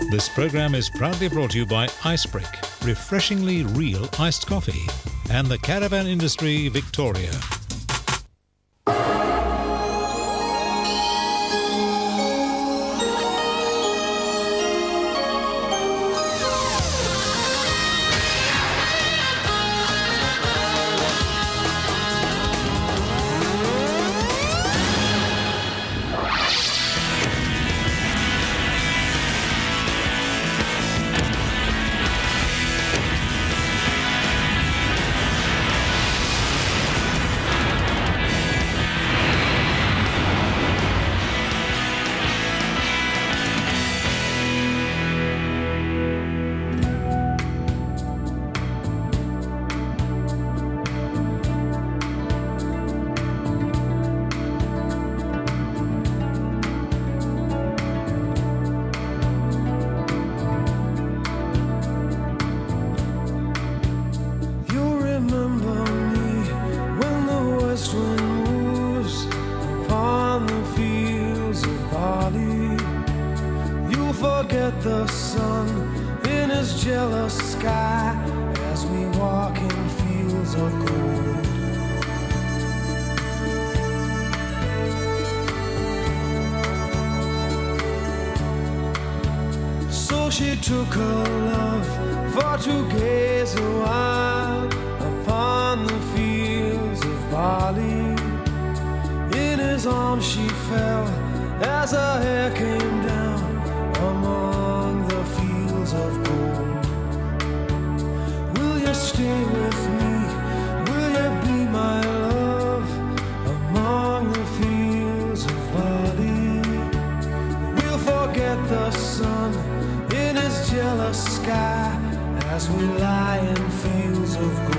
This program is proudly brought to you by Icebreak, refreshingly real iced coffee, and the Caravan Industry Victoria. The sun in his jealous sky as we walk in fields of gold. So she took her love for to gaze a while upon the fields of barley. In his arms she fell as her hair came down among the fields of gold. Will you stay with me? Will you be my love among the fields of barley? We'll forget the sun in his jealous sky as we lie in fields of gold.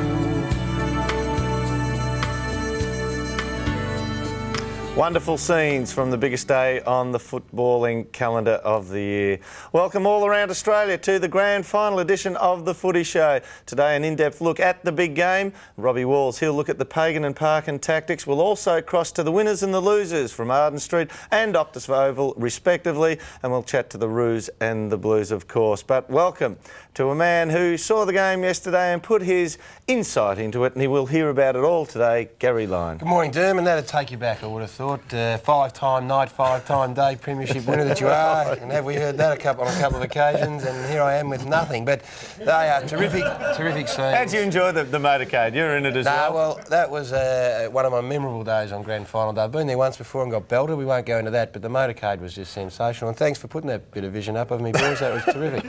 Wonderful scenes from the biggest day on the footballing calendar of the year. Welcome all around Australia to the grand final edition of the Footy Show. Today an in-depth look at the big game. Robbie Walls, he'll look at the Pagan and Parkin tactics. We'll also cross to the winners and the losers from Arden Street and Optus Oval respectively, and we'll chat to the Roos and the Blues of course. But welcome to a man who saw the game yesterday and put his insight into it, and he will hear about it all today, Gary Lyon. Good morning, Derm, and that'd take you back, I would have thought. Five-time night, five-time day premiership winner that you are, and have we heard that on a couple of occasions, and here I am with nothing. But they are terrific scenes. How'd you enjoy the motorcade? You're in it as well. Well, that was one of my memorable days on grand final day. I've been there once before and got belted. We won't go into that, but the motorcade was just sensational. And thanks for putting that bit of vision up of me, boys. That was terrific.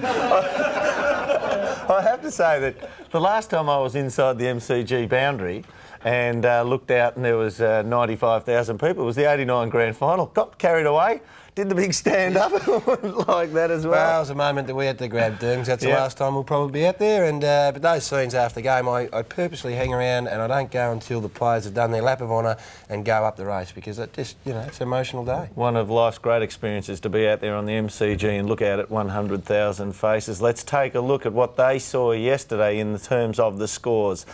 I have to say that the last time I was inside the MCG boundary and looked out and there was 95,000 people, it was the 89 grand final. Got carried away, did the big stand up like that as well. Well, it was a moment that we had to grab, Derms. That's the last time we'll probably be out there. And but those scenes after the game, I purposely hang around and I don't go until the players have done their lap of honour and go up the race, because it just, it's an emotional day. One of life's great experiences to be out there on the MCG and look out at 100,000 faces. Let's take a look at what they saw yesterday in the terms of the scores.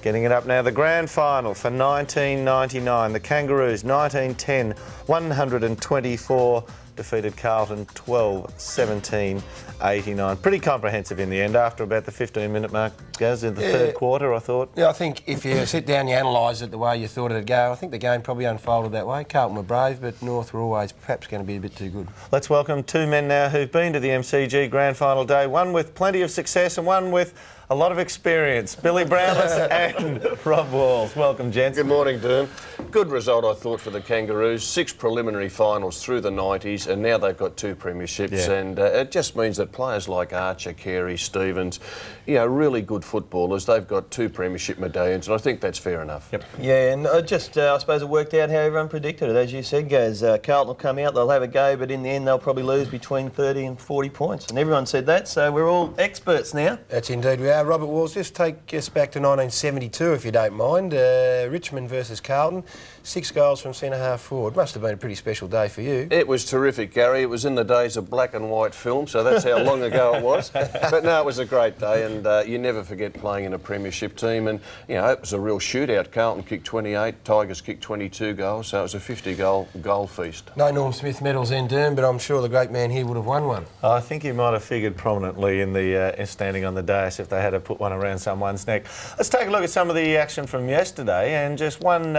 Getting it up now, the grand final for 1999. The Kangaroos, 1910, 124, defeated Carlton 12-17, 89. Pretty comprehensive in the end after about the 15-minute mark, Gaz, in the third quarter, I thought. Yeah, I think if you sit down, you analyse it the way you thought it'd go, I think the game probably unfolded that way. Carlton were brave, but North were always perhaps going to be a bit too good. Let's welcome two men now who've been to the MCG grand final day, one with plenty of success and one with a lot of experience. Billy Brownless and Rob Walls. Welcome, gents. Good morning, Dern. Good result, I thought, for the Kangaroos. 6 preliminary finals through the 90s, and now they've got 2 premierships. And it just means that players like Archer, Carey, Stevens, really good footballers, they've got 2 premiership medallions, and I think that's fair enough. Yep. Yeah, and I suppose it worked out how everyone predicted it. As you said, Gaz, Carlton will come out, they'll have a go, but in the end they'll probably lose between 30 and 40 points. And everyone said that, so we're all experts now. That's indeed we are. Robert Walls, just take us back to 1972, if you don't mind. Richmond versus Carlton. 6 goals from centre-half forward. Must have been a pretty special day for you. It was terrific, Gary. It was in the days of black and white film, so that's how long ago it was. But no, it was a great day, and you never forget playing in a premiership team. And, you know, it was a real shootout. Carlton kicked 28, Tigers kicked 22 goals, so it was a 50-goal feast. No Norm Smith medals in Durham, but I'm sure the great man here would have won one. I think he might have figured prominently in the standing on the dais if they had to put one around someone's neck. Let's take a look at some of the action from yesterday, and just one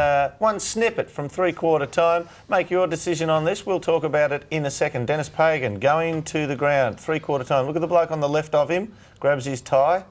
snippet from three-quarter time. Make your decision on this. We'll talk about it in a second. Dennis Pagan going to the ground, three-quarter time. Look at the bloke on the left of him, grabs his tie.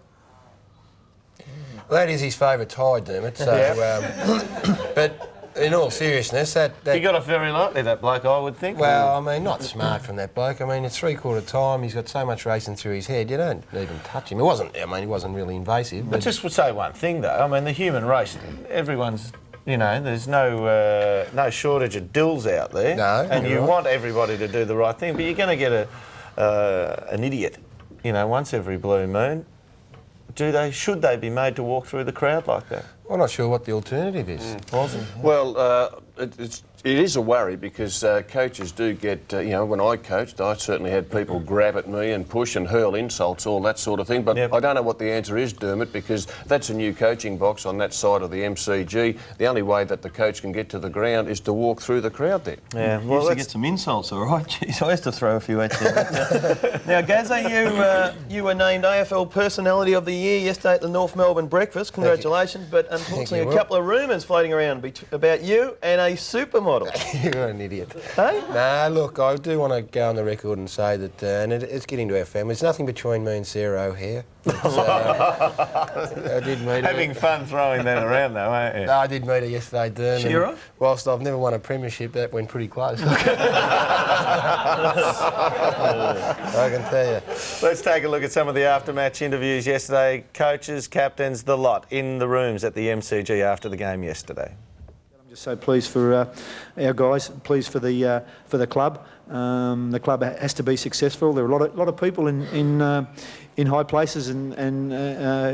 Well, that is his favourite tie, Dermot. So, Yeah. But in all seriousness, that He got off very lightly, that bloke, I would think. well, I mean, not smart from that bloke. I mean, it's three-quarter time. He's got so much racing through his head. You don't even touch him. It wasn't. I mean, he wasn't really invasive. But just would say one thing, though. I mean, the human race, everyone's, you know, there's no shortage of dills out there. No, and you right. want everybody to do the right thing, but you're going to get an idiot, you know, once every blue moon. Should they be made to walk through the crowd like that? I'm not sure what the alternative is. Well, it is a worry because coaches do get, you know, when I coached, I certainly had people grab at me and push and hurl insults, all that sort of thing. But Yep. I don't know what the answer is, Dermot, because that's a new coaching box on that side of the MCG. The only way that the coach can get to the ground is to walk through the crowd there. Yeah, You used to get some insults, all right. Jeez, I used to throw a few at you. Now, Gazza, you were named AFL Personality of the Year yesterday at the North Melbourne Breakfast. Congratulations. But unfortunately, you, a Will. couple of rumours floating around about you and a supermodel. You're an idiot. Hey? Nah, look, I do want to go on the record and say that, and it's getting to our family. There's nothing between me and Sarah O'Hare. I did meet her. Having fun throwing that around, though, aren't you? No, I did meet her yesterday, Durham. She and all right? Whilst I've never won a premiership, that went pretty close. I can tell you. Let's take a look at some of the after-match interviews yesterday. Coaches, captains, the lot in the rooms at the MCG after the game yesterday. I'm just so pleased for our guys, pleased for the club. The club has to be successful. There are a lot of people in high places and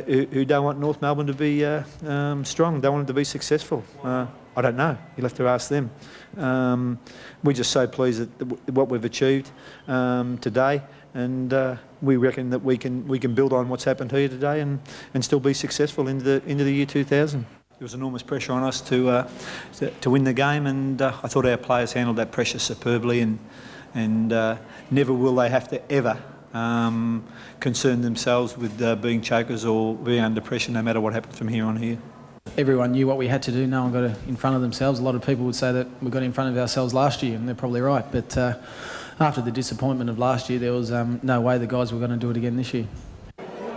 who don't want North Melbourne to be strong, don't want them to be successful. I don't know. You'll have to ask them. We're just so pleased at what we've achieved today, and we reckon that we can build on what's happened here today and still be successful into the year 2000. There was enormous pressure on us to win the game, and I thought our players handled that pressure superbly, and never will they have to ever concern themselves with being chokers or being under pressure, no matter what happens from here on here. Everyone knew what we had to do. No one got in front of themselves. A lot of people would say that we got in front of ourselves last year, and they're probably right. But after the disappointment of last year, there was no way the guys were going to do it again this year.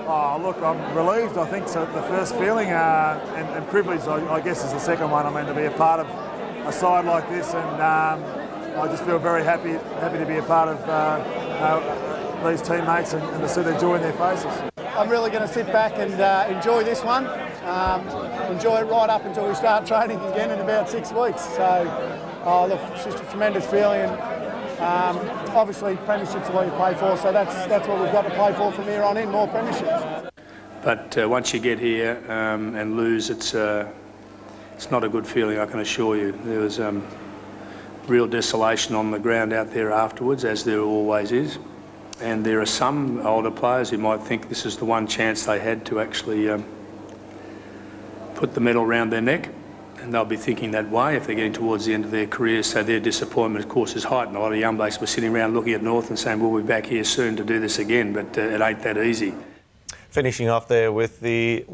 Oh, look, I'm relieved. I think so. The first feeling and privileged, I guess, is the second one. I mean, to be a part of a side like this, and I just feel very happy to be a part of these teammates and to see the joy in their faces. I'm really going to sit back and enjoy this one. Enjoy it right up until we start training again in about 6 weeks. So, look, it's just a tremendous feeling. And, obviously, premierships are what you play for, so that's what we've got to play for from here on in, more premierships. But once you get here and lose, it's not a good feeling, I can assure you. There was real desolation on the ground out there afterwards, as there always is. And there are some older players who might think this is the one chance they had to actually put the medal round their neck, and they'll be thinking that way if they're getting towards the end of their career. So their disappointment, of course, is heightened. A lot of young blokes were sitting around looking at North and saying, we'll be back here soon to do this again, but it ain't that easy. Finishing off there with the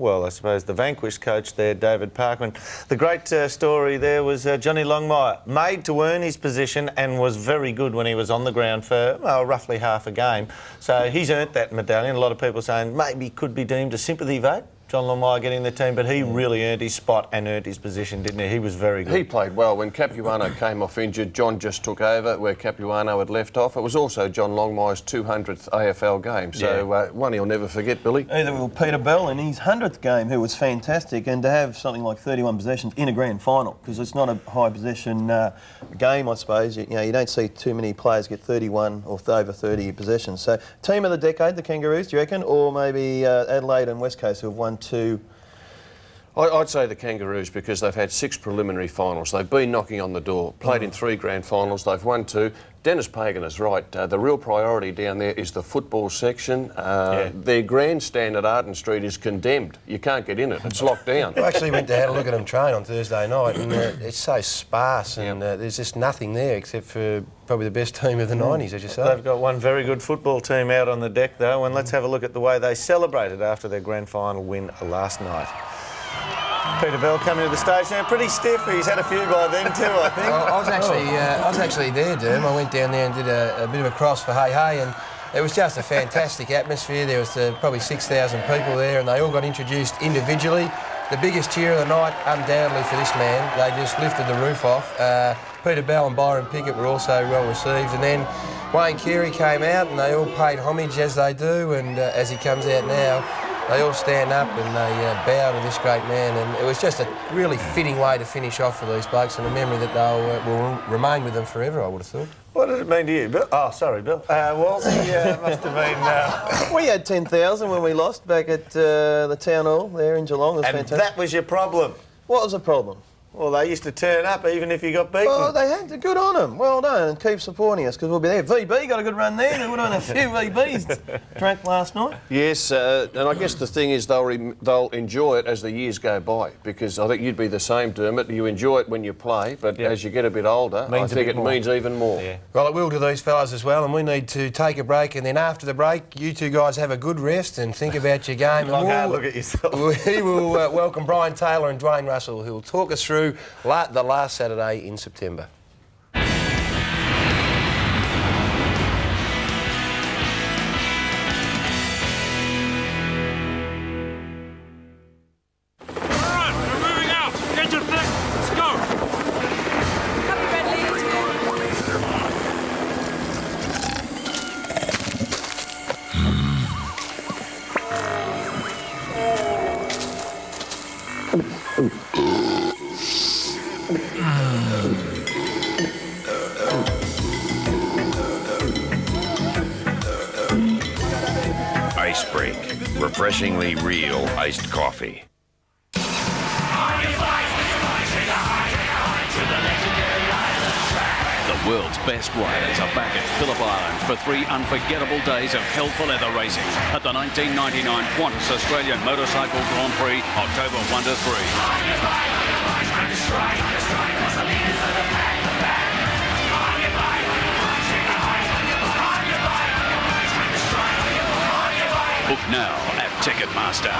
vanquished coach there, David Parkman. The great story there was Johnny Longmire, made to earn his position and was very good when he was on the ground for roughly half a game. So he's earned that medallion. A lot of people saying maybe could be deemed a sympathy vote. John Longmire getting the team, but he really earned his spot and earned his position, didn't he? He was very good. He played well. When Capuano came off injured, John just took over where Capuano had left off. It was also John Longmire's 200th AFL game, so one he'll never forget, Billy. Either will Peter Bell in his 100th game, who was fantastic, and to have something like 31 possessions in a grand final, because it's not a high possession game, I suppose. You don't see too many players get 31 or over 30 possessions. So, team of the decade, the Kangaroos, do you reckon? Or maybe Adelaide and West Coast, who have won 2? I'd say the Kangaroos, because they've had 6 preliminary finals. They've been knocking on the door, played in 3 grand finals, they've won 2. Dennis Pagan is right. The real priority down there is the football section. Their grandstand at Arden Street is condemned. You can't get in it. It's locked down. I actually went to have a look at them train on Thursday night, and it's so sparse, and there's just nothing there except for probably the best team of the 90s, as you say. They've got one very good football team out on the deck, though, and let's have a look at the way they celebrated after their grand final win last night. Peter Bell coming to the stage now, pretty stiff. He's had a few by then too, I think. I was actually there, Derm. I went down there and did a bit of a cross for Hey Hey, and it was just a fantastic atmosphere. There was probably 6,000 people there, and they all got introduced individually. The biggest cheer of the night, undoubtedly, for this man. They just lifted the roof off. Peter Bell and Byron Pickett were also well received, and then Wayne Carey came out, and they all paid homage as they do, and as he comes out now, they all stand up and they bow to this great man, and it was just a really fitting way to finish off for these blokes, and a memory that they'll will remain with them forever, I would have thought. What did it mean to you, Bill? Oh, sorry, Bill. Wolsey must have been... We had 10,000 when we lost back at the Town Hall there in Geelong. It was fantastic. That was your problem? What was the problem? Well, they used to turn up even if you got beaten. Well, they had to. Good on them. Well done, and keep supporting us, because we'll be there. VB got a good run there. There would have been a few VBs drank last night. Yes, and I guess the thing is they'll enjoy it as the years go by, because I think you'd be the same, Dermot. You enjoy it when you play, but as you get a bit older, I think it means even more. Yeah. Well, it will to these fellas as well, and we need to take a break, and then after the break, you two guys have a good rest and think about your game. And look at yourself. We will welcome Brian Taylor and Dwayne Russell, who will talk us through the last Saturday in September. Ice Break, refreshingly real iced coffee. The world's best riders are back at Phillip Island for 3 unforgettable days of hell for leather racing at the 1999 Qantas Australian Motorcycle Grand Prix, October 1 to 3. Book now at Ticketmaster.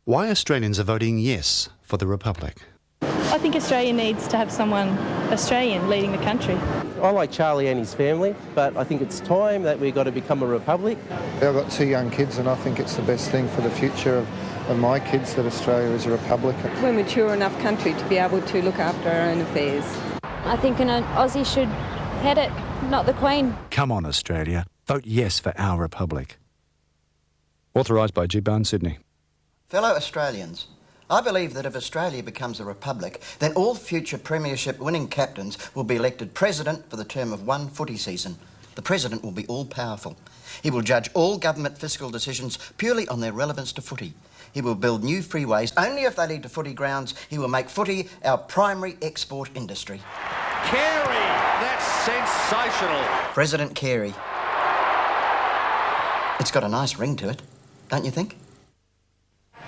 Why Australians are voting yes for the Republic. I think Australia needs to have someone Australian leading the country. I like Charlie and his family, but I think it's time that we've got to become a republic. I've got 2 young kids, and I think it's the best thing for the future of my kids that Australia is a republic. We're a mature enough country to be able to look after our own affairs. I think an Aussie should head it, not the Queen. Come on, Australia. Vote yes for our republic. Authorised by G. Barnes, Sydney. Fellow Australians, I believe that if Australia becomes a republic, then all future premiership winning captains will be elected president for the term of 1 footy season. The president will be all-powerful. He will judge all government fiscal decisions purely on their relevance to footy. He will build new freeways only if they lead to footy grounds. He will make footy our primary export industry. Carey, that's sensational. President Carey. It's got a nice ring to it, don't you think?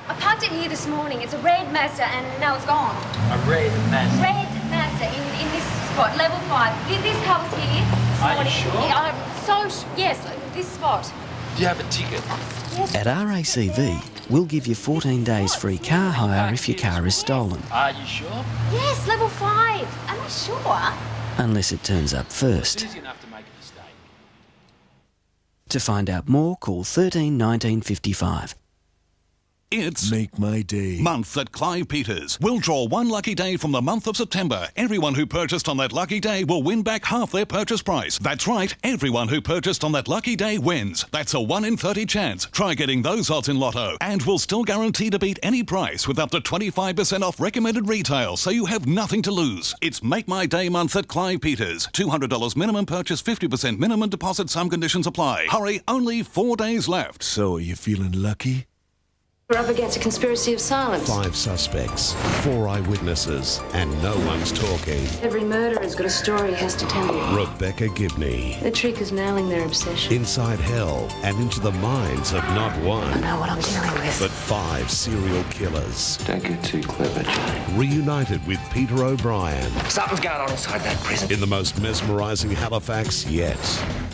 I parked it here this morning. It's a red Mazda and now it's gone. A red Mazda? Red Mazda in this spot, level 5. This car was here this morning. Are you sure? Yeah, yes, this spot. Do you have a ticket? Yes. At RACV, we'll give you 14 days free car hire if your car is stolen. Are you sure? Yes, level 5. Am I sure? Unless it turns up first. Easy enough to make a mistake. To find out more, call 13 1955. It's Make My Day month at Clive Peters. We'll draw one lucky day from the month of September. Everyone who purchased on that lucky day will win back half their purchase price. That's right, everyone who purchased on that lucky day wins. That's a 1 in 30 chance. Try getting those odds in Lotto. And we'll still guarantee to beat any price with up to 25% off recommended retail, so you have nothing to lose. It's Make My Day month at Clive Peters. $200 minimum purchase, 50% minimum deposit, some conditions apply. Hurry, only 4 days left. So, are you feeling lucky? We're up against a conspiracy of silence. 5 suspects, 4 eyewitnesses, and no one's talking. Every murderer has got a story he has to tell you. Rebecca Gibney. The trick is nailing their obsession. Inside hell and into the minds of not one, I know what I'm dealing with, but 5 serial killers. Don't get too clever, Jane. Reunited with Peter O'Brien. Something's going on inside that prison. In the most mesmerising Halifax yet.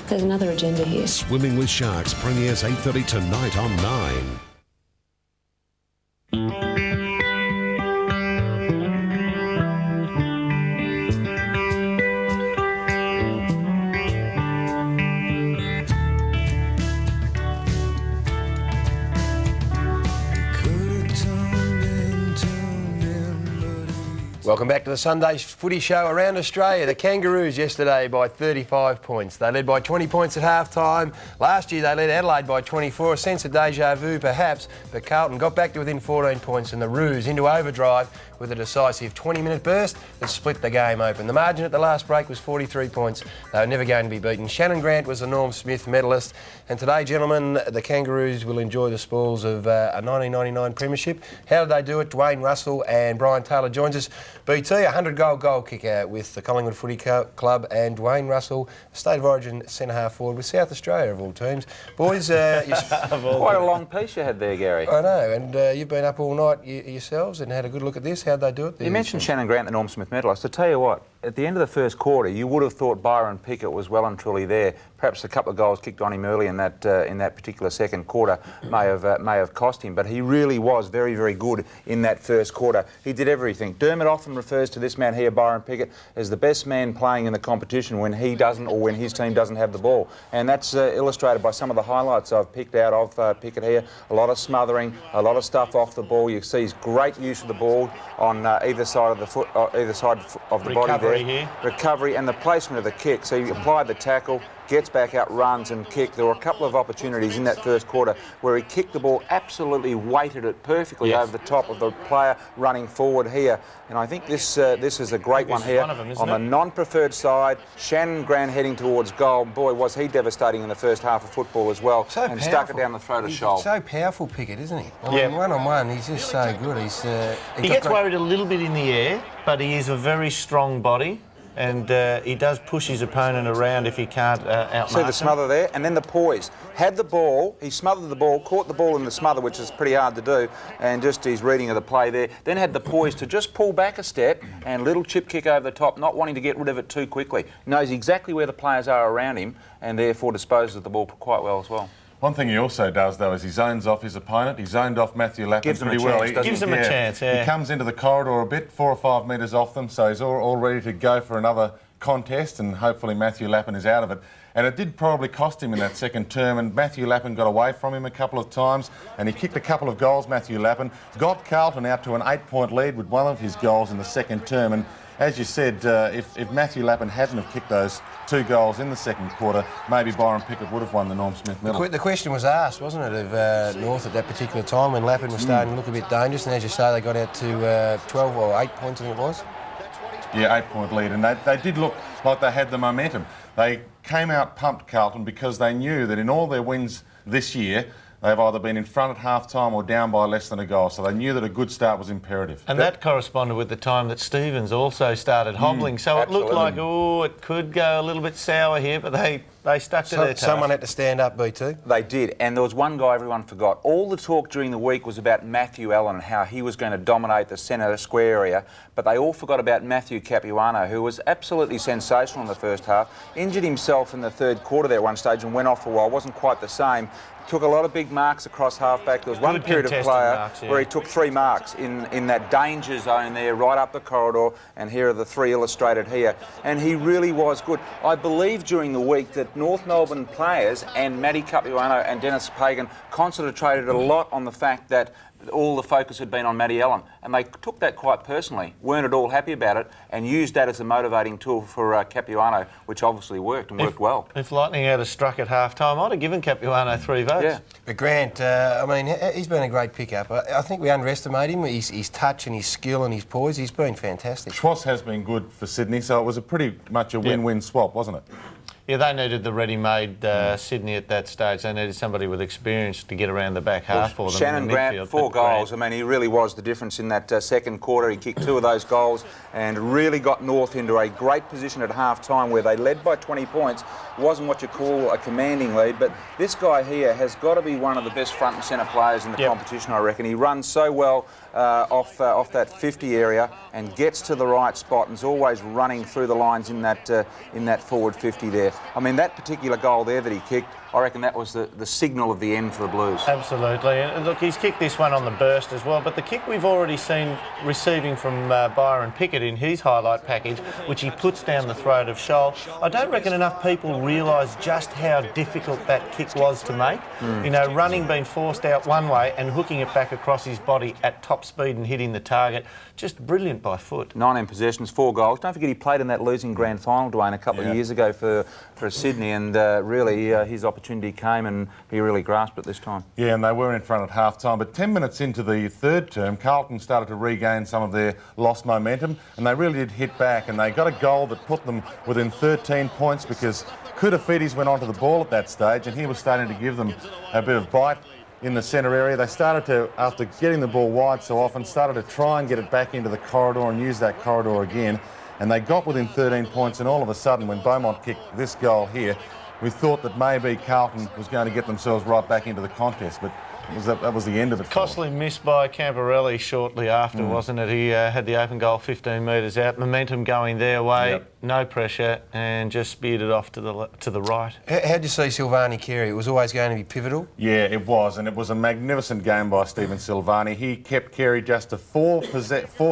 There's another agenda here. Swimming with Sharks premieres 8:30 tonight on 9. Welcome back to the Sunday Footy Show around Australia. The Kangaroos yesterday by 35 points. They led by 20 points at half-time. Last year they led Adelaide by 24. A sense of deja vu perhaps, but Carlton got back to within 14 points and the Roos into overdrive with a decisive 20-minute burst that split the game open. The margin at the last break was 43 points. They were never going to be beaten. Shannon Grant was the Norm Smith medalist. And today, gentlemen, the Kangaroos will enjoy the spoils of a 1999 premiership. How did they do it? Dwayne Russell and Brian Taylor joins us. BT, a 100-goal goal kicker with the Collingwood Footy Club, and Dwayne Russell, State of Origin centre-half forward with South Australia of all teams. Boys, quite a long piece you had there, Gary. I know, and you've been up all night yourselves and had a good look at this. How'd they do it? You mentioned Shannon Grant, the Norm Smith medalist. I tell you what, at the end of the first quarter, you would have thought Byron Pickett was well and truly there. Perhaps a couple of goals kicked on him early in that particular second quarter may have cost him, but he really was very, very good in that first quarter. He did everything. Dermot often refers to this man here, Byron Pickett, as the best man playing in the competition when he doesn't or when his team doesn't have the ball, and that's illustrated by some of the highlights I've picked out of Pickett here. A lot of smothering, a lot of stuff off the ball. You see his great use of the ball on either side of the foot, either side of the body there. Here. Recovery and the placement of the kick. So you applied the tackle, gets back out, runs and kick. There were a couple of opportunities in that first quarter where he kicked the ball, absolutely weighted it perfectly over the top of the player running forward here. And I think this is a great one here. On the non-preferred side, Shannon Grant heading towards goal. Boy, was he devastating in the first half of football as well. So and stuck it down the throat of Shoal. So powerful, Pickett, isn't he? I mean, one-on-one, he's just so good. He gets worried a little bit in the air, but he is a very strong body. And he does push his opponent around if he can't outmark See the smother there? And then the poise. Had the ball, he smothered the ball, caught the ball in the smother, which is pretty hard to do, and just his reading of the play there. Then had the poise to just pull back a step and little chip kick over the top, not wanting to get rid of it too quickly. Knows exactly where the players are around him and therefore disposes of the ball quite well as well. One thing he also does, though, is he zones off his opponent. He zoned off Matthew Lappin pretty well. Gives him a chance, yeah. He comes into the corridor a bit, 4 or 5 metres off them, so he's all ready to go for another contest, and hopefully Matthew Lappin is out of it. And it did probably cost him in that second term, and Matthew Lappin got away from him a couple of times, and he kicked a couple of goals, Matthew Lappin. Got Carlton out to an 8-point lead with one of his goals in the second term, and as you said, if Matthew Lappin hadn't have kicked those 2 goals in the second quarter, maybe Byron Pickett would have won the Norm Smith medal. The question was asked, wasn't it, of North at that particular time when Lappin was starting to look a bit dangerous, and as you say, they got out to 12 or 8 points, I think it was. Yeah, 8-point lead, and they did look like they had the momentum. They came out pumped, Carlton, because they knew that in all their wins this year, they've either been in front at half-time or down by less than a goal, so they knew that a good start was imperative. And that corresponded with the time that Stevens also started hobbling, so it looked like, oh, it could go a little bit sour here, but they stuck to their task. Someone had to stand up, BT. They did, and there was one guy everyone forgot. All the talk during the week was about Matthew Allen and how he was going to dominate the centre square area, but they all forgot about Matthew Capuano, who was absolutely sensational in the first half. Injured himself in the third quarter there at one stage and went off for a while. Wasn't quite the same. Took a lot of big marks across half-back. There was one period of player where he took 3 marks in that danger zone there, right up the corridor, and here are the 3 illustrated here. And he really was good. I believe during the week that North Melbourne players and Matty Capuano and Dennis Pagan concentrated a lot on the fact that all the focus had been on Matty Allen, and they took that quite personally, weren't at all happy about it, and used that as a motivating tool for Capuano, which obviously worked and worked well. If Lightning had struck at half-time, I'd have given Capuano 3 votes. Yeah. But Grant, I mean, he's been a great pickup. I think we underestimate him, his touch and his skill and his poise. He's been fantastic. Schwass has been good for Sydney, so it was a pretty much a win-win swap, wasn't it? Yeah, they needed the ready-made Sydney at that stage. They needed somebody with experience to get around the back half for them. Shannon in the Grant, midfield. 4 goals. I mean, he really was the difference in that second quarter. He kicked 2 of those goals and really got North into a great position at half-time where they led by 20 points. It wasn't what you call a commanding lead, but this guy here has got to be one of the best front and centre players in the competition, I reckon. He runs so well off that 50 area and gets to the right spot and is always running through the lines in that forward 50 there. I mean, that particular goal there that he kicked, I reckon that was the signal of the end for the Blues. Absolutely. And look, he's kicked this one on the burst as well, but the kick we've already seen receiving from Byron Pickett in his highlight package, which he puts down the throat of Scholl, I don't reckon enough people realise just how difficult that kick was to make. You know, running, being forced out one way and hooking it back across his body at top speed and hitting the target. Just brilliant by foot. 19 possessions, 4 goals. Don't forget he played in that losing grand final, Dwayne, a couple of years ago for Sydney, and really his opportunity came and he really grasped it this time. Yeah, and they were in front at half-time, but 10 minutes into the third term, Carlton started to regain some of their lost momentum, and they really did hit back, and they got a goal that put them within 13 points because Koutafidis went onto the ball at that stage, and he was starting to give them a bit of bite in the centre area. They started to, after getting the ball wide so often, started to try and get it back into the corridor and use that corridor again. And they got within 13 points, and all of a sudden, when Beaumont kicked this goal here, we thought that maybe Carlton was going to get themselves right back into the contest, but that was the end of it. Costly missed by Camporelli shortly after, wasn't it? He had the open goal 15 metres out, momentum going their way, no pressure, and just speared it off to the right. How'd you see Silvani Carey? It was always going to be pivotal. Yeah, it was, and it was a magnificent game by Stephen Silvani. He kept Carey just to 4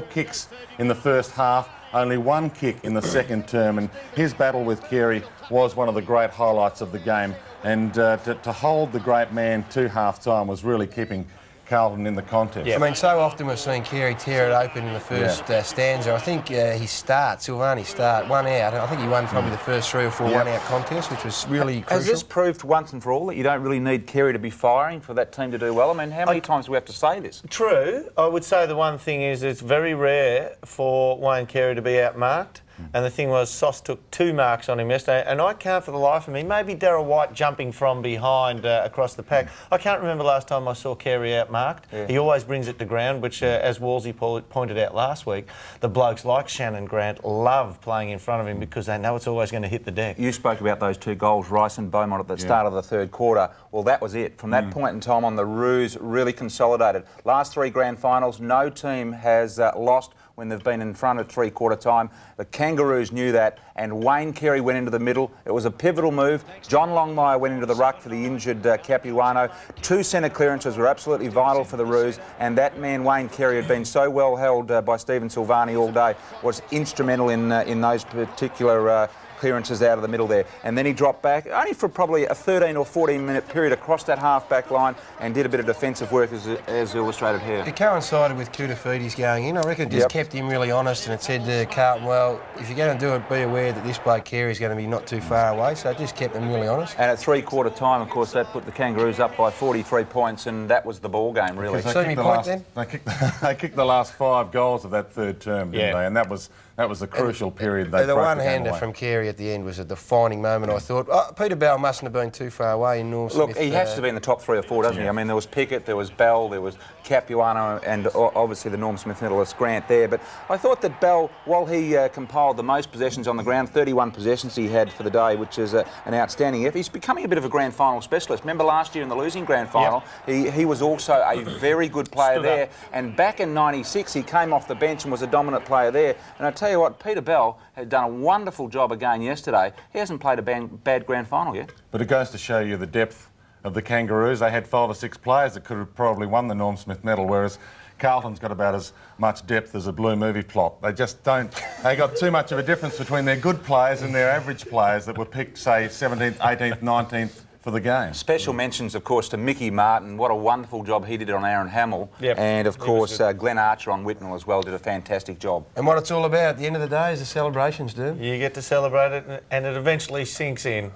kicks in the first half, only 1 kick in the second term, and his battle with Carey was one of the great highlights of the game. And to hold the great man to half-time was really keeping Carlton in the contest. I mean, so often we've seen Carey tear it open in the first stanza. I think Silvani's start, 1 out. I think he won probably the first 3 or 4 one-out contests, which was really crucial. Has this proved once and for all that you don't really need Carey to be firing for that team to do well? I mean, how many times do we have to say this? True. I would say the one thing is it's very rare for Wayne Carey to be outmarked. And the thing was, Sauce took 2 marks on him yesterday, and I can't for the life of me, maybe Darryl White jumping from behind across the pack. I can't remember last time I saw Carey outmarked. He always brings it to ground, which, as Wolsey pointed out last week, the blokes like Shannon Grant love playing in front of him because they know it's always going to hit the deck. You spoke about those 2 goals, Rice and Beaumont, at the start of the third quarter. Well, that was it. From that point in time on, the Roos really consolidated. Last 3 grand finals, no team has lost when they've been in front at three-quarter time. The Kangaroos knew that, and Wayne Carey went into the middle. It was a pivotal move. John Longmire went into the ruck for the injured Capuano. 2 centre clearances were absolutely vital for the Roos, and that man, Wayne Carey, had been so well held by Stephen Silvani all day, was instrumental in those particular clearances out of the middle there. And then he dropped back, only for probably a 13 or 14 minute period across that half-back line, and did a bit of defensive work as illustrated here. It coincided with Koutafidis going in. I reckon it just kept him really honest, and it said to Carlton, well, if you're going to do it, be aware that this bloke Carey's going to be not too far away, so it just kept them really honest. And at three-quarter time, of course, that put the Kangaroos up by 43 points, and that was the ball game, really. They kicked the last 5 goals of that third term, didn't they? And that was a crucial period. The one-hander from Carey at the end was a defining moment, I thought. Oh, Peter Bell mustn't have been too far away in North Smith. Look, he has to be in the top 3 or 4, doesn't he? I mean, there was Pickett, there was Bell, there was Capuano, and obviously the Norm Smith medalist Grant there. But I thought that Bell, while he compiled the most possessions on the ground, 31 possessions he had for the day, which is an outstanding effort. He's becoming a bit of a grand final specialist. Remember last year in the losing grand final, he was also a very good player there. And back in '96, he came off the bench and was a dominant player there. And I tell you what, Peter Bell had done a wonderful job again yesterday. He hasn't played a bad grand final yet. But it goes to show you the depth of the Kangaroos. They had 5 or 6 players that could have probably won the Norm Smith medal, whereas Carlton's got about as much depth as a blue movie plot. They just don't. They got too much of a difference between their good players and their average players that were picked, say, 17th, 18th, 19th, for the game. Special mentions, of course, to Mickey Martin. What a wonderful job he did on Aaron Hamill. And, of course, Glenn Archer on Whitnell as well did a fantastic job. And what it's all about at the end of the day is the celebrations, dude. You get to celebrate it and it eventually sinks in.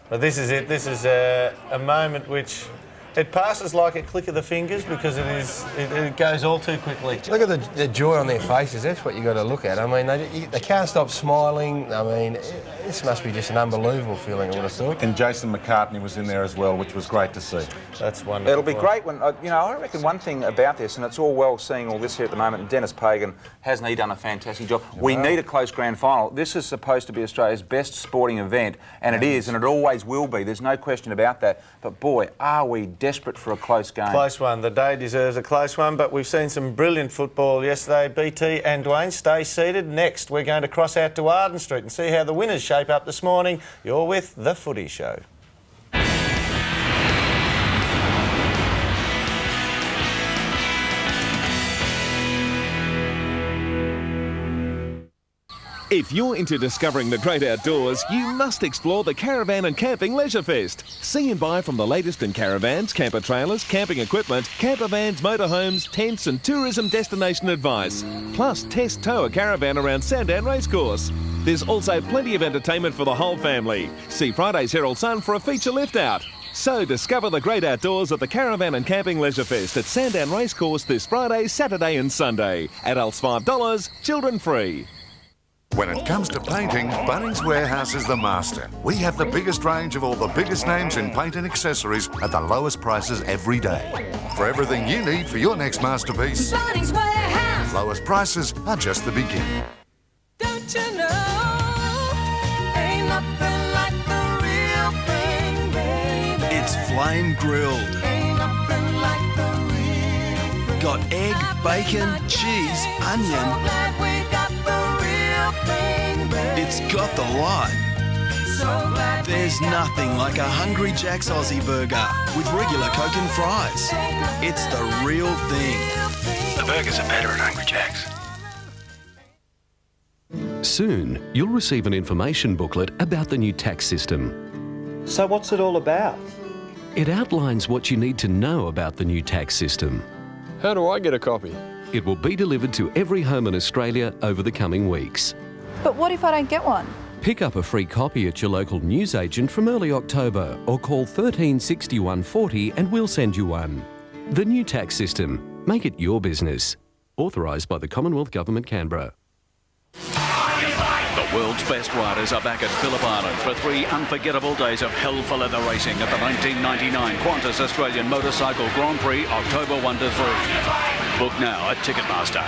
But this is it. This is a moment which... It passes like a click of the fingers because it goes all too quickly. Look at the joy on their faces. That's what you got to look at. I mean, they can't stop smiling. I mean, this must be just an unbelievable feeling, I would have thought. And Jason McCartney was in there as well, which was great to see. That's wonderful. It'll be great when, you know, I reckon one thing about this, and it's all well seeing all this here at the moment, and Dennis Pagan, hasn't he done a fantastic job? We need a close grand final. This is supposed to be Australia's best sporting event, and it is, and it always will be. There's no question about that. But boy, are we desperate for a close game. Close one. The day deserves a close one, but we've seen some brilliant football yesterday. BT and Dwayne, stay seated. Next, we're going to cross out to Arden Street and see how the winners shape up this morning. You're with The Footy Show. If you're into discovering the great outdoors, you must explore the Caravan and Camping Leisure Fest. See and buy from the latest in caravans, camper trailers, camping equipment, camper vans, motorhomes, tents and tourism destination advice. Plus, test tow a caravan around Sandown Racecourse. There's also plenty of entertainment for the whole family. See Friday's Herald Sun for a feature lift-out. So discover the great outdoors at the Caravan and Camping Leisure Fest at Sandown Racecourse this Friday, Saturday and Sunday. Adults $5, children free. When it comes to painting, Bunnings Warehouse is the master. We have the biggest range of all the biggest names in paint and accessories at the lowest prices every day. For everything you need for your next masterpiece, Bunnings Warehouse. Lowest prices are just the beginning. Don't you know, ain't nothing like the real thing, baby. It's flame grilled. Ain't nothing like the real thing. Got egg, bacon, cheese, onion. So glad we got the real thing, baby. It's got the lot. So glad There's nothing like a Hungry Jack's Aussie burger with regular Coke and fries. It's the real thing. The burgers are better at Hungry Jack's. Soon, you'll receive an information booklet about the new tax system. So what's it all about? It outlines what you need to know about the new tax system. How do I get a copy? It will be delivered to every home in Australia over the coming weeks. But what if I don't get one? Pick up a free copy at your local newsagent from early October or call 1360 140 and we'll send you one. The new tax system. Make it your business. Authorised by the Commonwealth Government, Canberra. The world's best riders are back at Phillip Island for 3 unforgettable days of hell for leather racing at the 1999 Qantas Australian Motorcycle Grand Prix, October 1 to 3. Book now at Ticketmaster.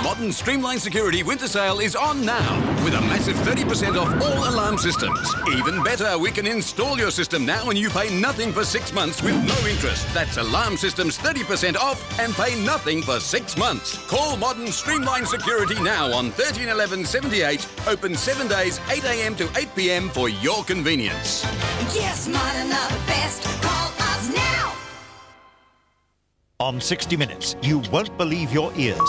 Modern Streamline Security Winter Sale is on now with a massive 30% off all alarm systems. Even better, we can install your system now and you pay nothing for 6 months with no interest. That's Alarm Systems 30% off and pay nothing for 6 months. Call Modern Streamline Security now on 1311 78, open 7 days, 8 a.m. to 8 p.m. for your convenience. Yes, Modern are the best. Call us now. On 60 Minutes, you won't believe your ears.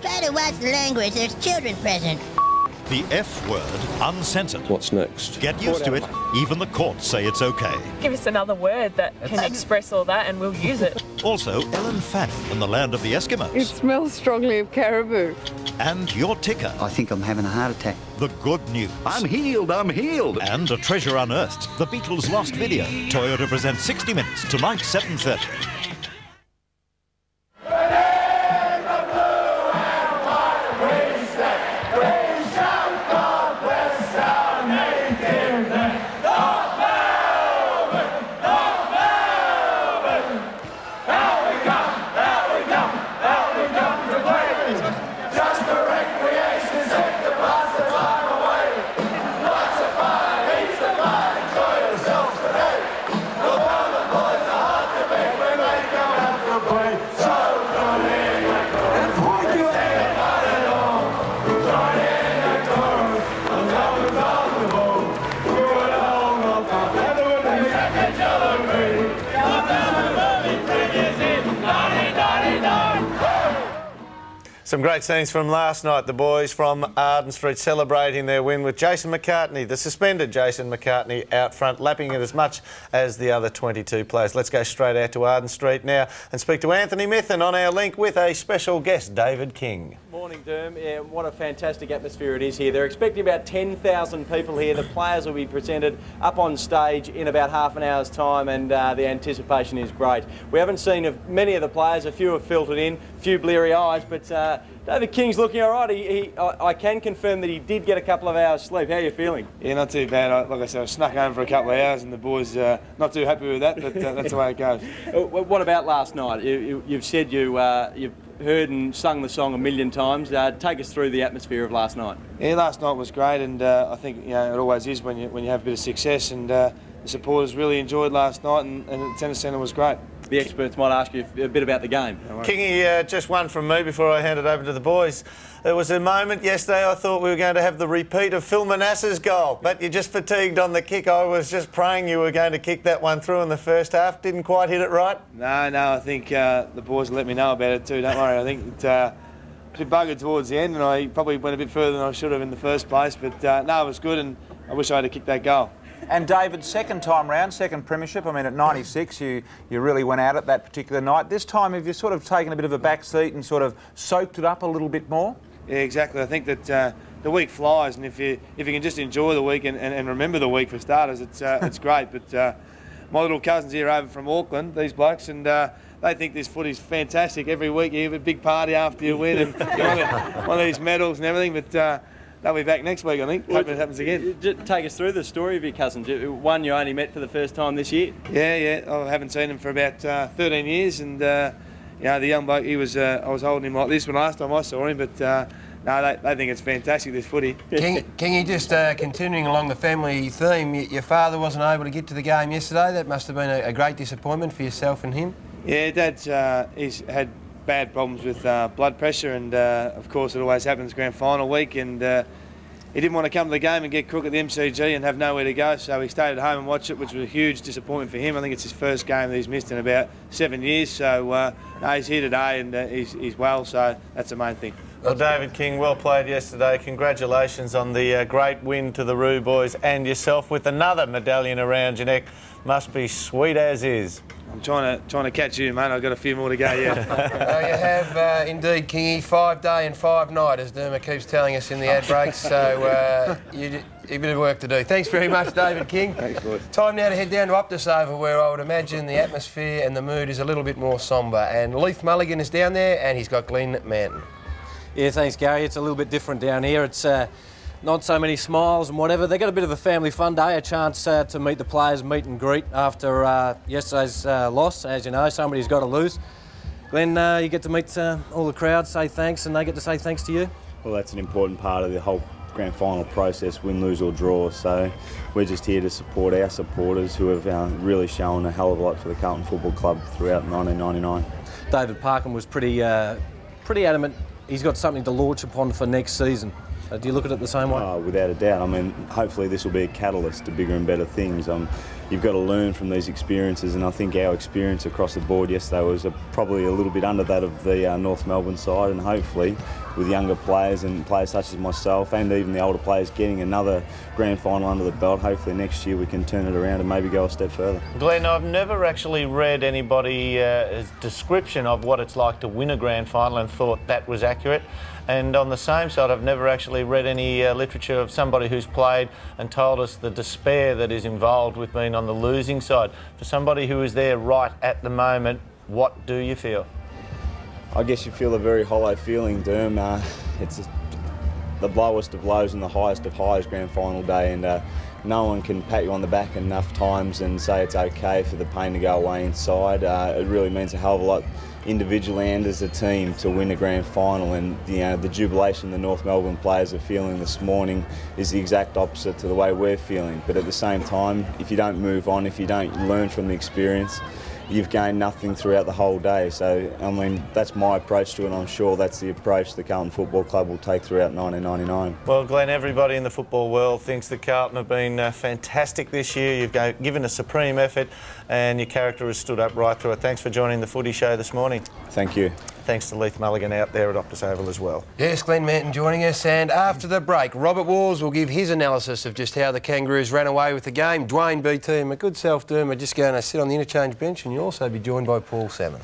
Try to watch the language, there's children present. The F word, uncensored. What's next? Get used to it. Even the courts say it's okay. Give us another word that can express all that and we'll use it. Also, Ellen Fanning in the land of the Eskimos. It smells strongly of caribou. And your ticker. I think I'm having a heart attack. The good news. I'm healed. And a treasure unearthed. The Beatles' lost video. Toyota presents 60 Minutes tonight, 7:30. Some great scenes from last night. The boys from Arden Street celebrating their win with Jason McCartney, the suspended Jason McCartney, out front, lapping it as much as the other 22 players. Let's go straight out to Arden Street now and speak to Anthony Mithen on our link with a special guest, David King. Morning, Derm. Yeah, what a fantastic atmosphere it is here. They're expecting about 10,000 people here. The players will be presented up on stage in about half an hour's time, and the anticipation is great. We haven't seen many of the players. A few have filtered in, a few bleary eyes, but David King's looking all right. I can confirm that he did get a couple of hours sleep. How are you feeling? Yeah, not too bad. Like I said, I snuck home for a couple of hours, and the boys not too happy with that, but that's the way it goes. What about last night? You've said you've heard and sung the song a million times. Take us through the atmosphere of last night. Yeah, last night was great, and I think it always is when you have a bit of success, and the supporters really enjoyed last night, and the tennis centre was great. The experts might ask you a bit about the game. Kingy, just one from me before I hand it over to the boys. There was a moment yesterday I thought we were going to have the repeat of Phil Manasseh's goal, but you just fatigued on the kick. I was just praying you were going to kick that one through in the first half. Didn't quite hit it right? No, I think the boys will let me know about it too, don't worry. I think it was a bit buggered towards the end, and I probably went a bit further than I should have in the first place, but no, it was good, and I wish I had kicked that goal. And David, second time round, second premiership. I mean, at 96, you really went out at that particular night. This time, have you sort of taken a bit of a back seat and sort of soaked it up a little bit more? Yeah, exactly. I think that the week flies, and if you can just enjoy the week and remember the week for starters, it's great. But my little cousins here over from Auckland, these blokes, and they think this footy's fantastic. Every week you have a big party after you win and one of these medals and everything. But they'll be back next week, I think. Hope it happens again. Take us through the story of your cousins. One you only met for the first time this year? Yeah. I haven't seen him for about 13 years, and the young bloke, I was holding him like this when last time I saw him, but no, they think it's fantastic, this footy. Kingy, just continuing along the family theme, your father wasn't able to get to the game yesterday. That must have been a great disappointment for yourself and him. Yeah, Dad's he's had bad problems with blood pressure, and of course it always happens grand final week, and he didn't want to come to the game and get crook at the MCG and have nowhere to go, so he stayed at home and watched it, which was a huge disappointment for him. I think it's his first game that he's missed in about 7 years, so he's here today, and he's well, so that's the main thing. Well, David King, well played yesterday. Congratulations on the great win to the Roo boys and yourself with another medallion around your neck. Must be sweet as is. I'm trying to catch you, mate. I've got a few more to go yet. You have indeed, Kingy, 5 day and 5 night, as Derma keeps telling us in the ad breaks. So you've a bit of work to do. Thanks very much, David King. Thanks, boys. Time now to head down to Optus Oval, where I would imagine the atmosphere and the mood is a little bit more sombre. And Leith Mulligan is down there, and he's got Glenn Manton. Yeah, thanks, Gary. It's a little bit different down here. It's not so many smiles and whatever. They got a bit of a family fun day, a chance to meet the players, meet and greet after yesterday's loss. As you know, somebody's got to lose. Glenn, you get to meet all the crowd, say thanks, and they get to say thanks to you. Well, that's an important part of the whole grand final process, win, lose or draw. So we're just here to support our supporters who have really shown a hell of a lot for the Carlton Football Club throughout 1999. David Parkin was pretty adamant. He's got something to launch upon for next season. Do you look at it the same way? Without a doubt. I mean, hopefully this will be a catalyst to bigger and better things. You've got to learn from these experiences, and I think our experience across the board yesterday was probably a little bit under that of the North Melbourne side, and hopefully with younger players and players such as myself and even the older players getting another grand final under the belt, hopefully next year we can turn it around and maybe go a step further. Glenn, I've never actually read anybody's description of what it's like to win a grand final and thought that was accurate. And on the same side, I've never actually read any literature of somebody who's played and told us the despair that is involved with being on the losing side. For somebody who is there right at the moment, what do you feel? I guess you feel a very hollow feeling, Derm. It's the lowest of lows and the highest of highs grand final day, and no one can pat you on the back enough times and say it's okay for the pain to go away inside. It really means a hell of a lot individually and as a team to win a grand final, and the jubilation the North Melbourne players are feeling this morning is the exact opposite to the way we're feeling. But at the same time, if you don't move on, if you don't learn from the experience, you've gained nothing throughout the whole day. So, I mean, that's my approach to it, and I'm sure that's the approach the Carlton Football Club will take throughout 1999. Well, Glenn, everybody in the football world thinks that Carlton have been fantastic this year. You've given a supreme effort, and your character has stood up right through it. Thanks for joining the Footy Show this morning. Thank you. thanks to Leith Mulligan out there at Optus Oval as well. Yes, Glenn Manton joining us, and after the break, Robert Walls will give his analysis of just how the Kangaroos ran away with the game. Dwayne BT and my good self, Derm, are just going to sit on the interchange bench, and you'll also be joined by Paul Salmon.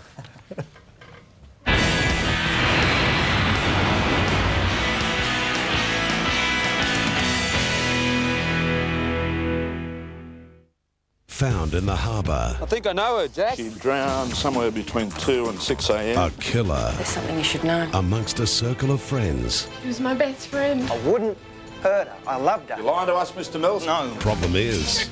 Found in the harbour. I think I know her, Jack. She drowned somewhere between 2 and 6 a.m. A killer. There's something you should know. Amongst a circle of friends. She was my best friend. I wouldn't hurt her. I loved her. You lying to us, Mr. Mills? No. Problem is,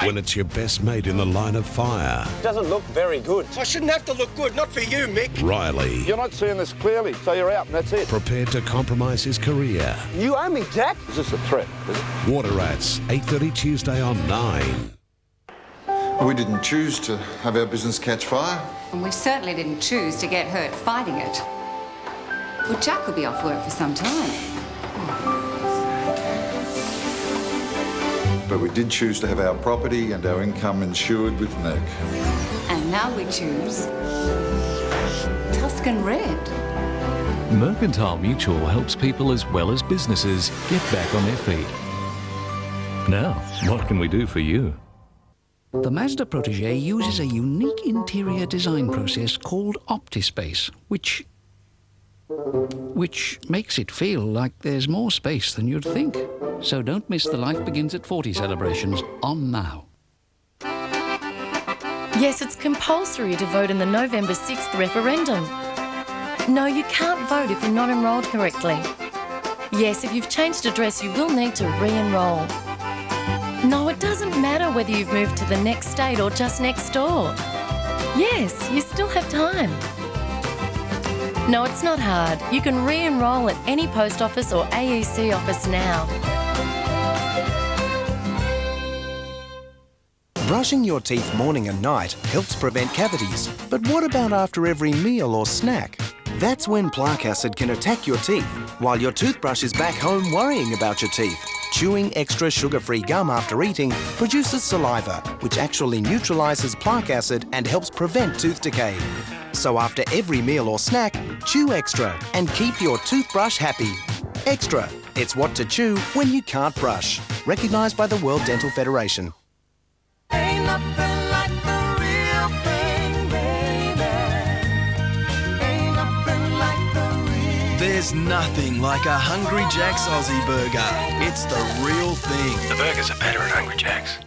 when it's your best mate in the line of fire. Doesn't look very good. I shouldn't have to look good, not for you, Mick. Riley. You're not seeing this clearly, so you're out and that's it. Prepared to compromise his career. You owe me, Jack. Is this a threat, is it? Water Rats, 8:30 Tuesday on 9. We didn't choose to have our business catch fire. And we certainly didn't choose to get hurt fighting it. Well, Jack will be off work for some time. But we did choose to have our property and our income insured with Merck. And now we choose Tuscan Red. Mercantile Mutual helps people as well as businesses get back on their feet. Now, what can we do for you? The Mazda Protégé uses a unique interior design process called OptiSpace, which makes it feel like there's more space than you'd think. So don't miss the Life Begins at 40 celebrations on now. Yes, it's compulsory to vote in the November 6th referendum. No, you can't vote if you're not enrolled correctly. Yes, if you've changed address, you will need to re-enroll. No, it doesn't matter whether you've moved to the next state or just next door. Yes, you still have time. No, it's not hard. You can re-enroll at any post office or AEC office now. Brushing your teeth morning and night helps prevent cavities. But what about after every meal or snack? That's when plaque acid can attack your teeth, while your toothbrush is back home worrying about your teeth. Chewing extra sugar-free gum after eating produces saliva, which actually neutralises plaque acid and helps prevent tooth decay. So after every meal or snack, chew extra and keep your toothbrush happy. Extra, it's what to chew when you can't brush. Recognised by the World Dental Federation. Ain't nothing like the real thing, baby. Ain't nothing like the real. There's nothing like a Hungry Jack's Aussie burger. It's the real thing. The burgers are better at Hungry Jack's.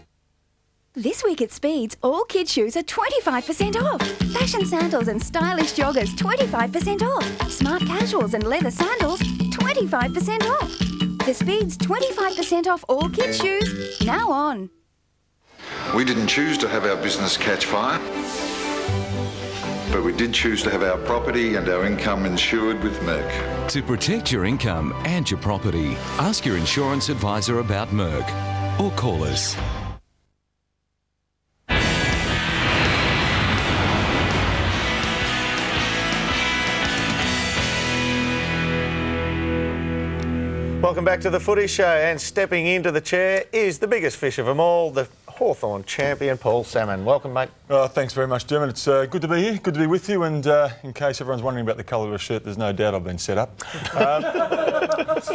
This week at Speeds, all kids' shoes are 25% off. Fashion sandals and stylish joggers, 25% off. Smart casuals and leather sandals, 25% off. The Speeds 25% off all kids' shoes, now on. We didn't choose to have our business catch fire. But we did choose to have our property and our income insured with Merck. To protect your income and your property, ask your insurance advisor about Merck or call us. Welcome back to the Footy Show, and stepping into the chair is the biggest fish of them all, the Hawthorn champion, Paul Salmon. Welcome, mate. Thanks very much, Dermot. It's good to be here, good to be with you, and in case everyone's wondering about the colour of a shirt, there's no doubt I've been set up.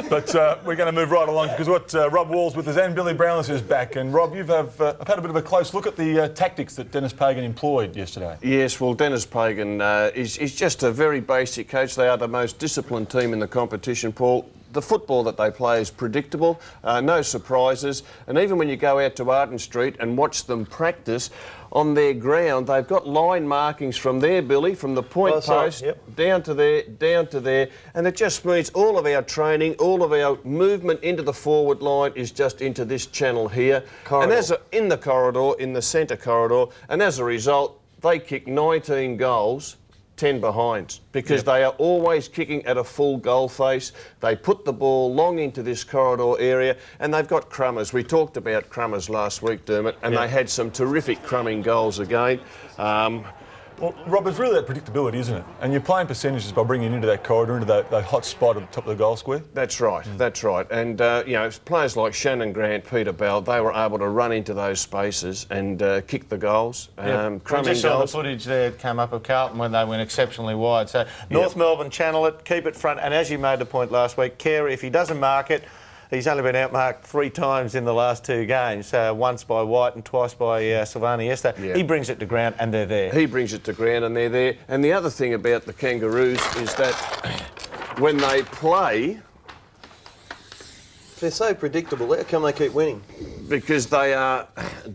But we're going to move right along, because what Rob Walls with us and Billy Brownless is back. And Rob, I've had a bit of a close look at the tactics that Dennis Pagan employed yesterday. Yes, well, Dennis Pagan is just a very basic coach. They are the most disciplined team in the competition, Paul. The football that they play is predictable, no surprises, and even when you go out to Arden Street and watch them practice on their ground, they've got line markings from there, Billy, from the point post down to there, and it just means all of our training, all of our movement into the forward line is just into this channel here, and in the corridor, in the centre corridor, and as a result, they kick 19 goals. 10 behinds, because they are always kicking at a full goal face. They put the ball long into this corridor area, and they've got crummers. We talked about crummers last week, Dermot, and they had some terrific crumming goals again. Well, Rob, it's really that predictability, isn't it? And you're playing percentages by bringing into that corridor, into that hot spot at the top of the goal square. That's right, that's right. And, you know, players like Shannon Grant, Peter Bell, they were able to run into those spaces and kick the goals. Just saw the footage there came up of Carlton when they went exceptionally wide. So North Melbourne channel it, keep it front. And as you made the point last week, Carey, if he doesn't mark it, he's only been outmarked 3 times in the last 2 games, once by White and twice by Silvani yesterday. He brings it to ground and they're there. He brings it to ground and they're there. And the other thing about the Kangaroos is that when they play... They're so predictable. How come they keep winning? Because they are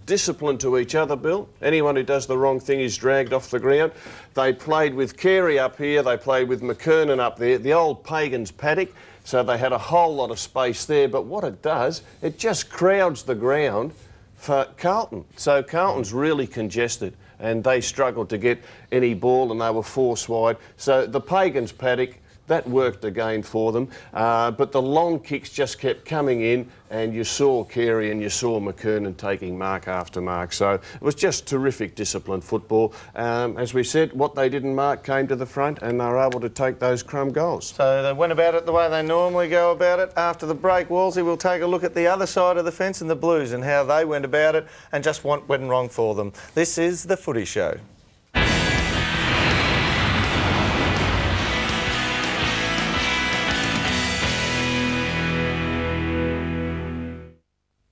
disciplined to each other, Bill. Anyone who does the wrong thing is dragged off the ground. They played with Carey up here, they played with McKernan up there, the old Pagans paddock. So they had a whole lot of space there, but what it does, it just crowds the ground for Carlton. So Carlton's really congested and they struggled to get any ball and they were force wide. So the Pagans paddock, that worked again for them, but the long kicks just kept coming in and you saw Carey and you saw McKernan taking mark after mark. So it was just terrific disciplined football. As we said, what they didn't mark came to the front and they were able to take those crumb goals. So they went about it the way they normally go about it. After the break, Wolsey will take a look at the other side of the fence and the Blues and how they went about it and just what went wrong for them. This is The Footy Show.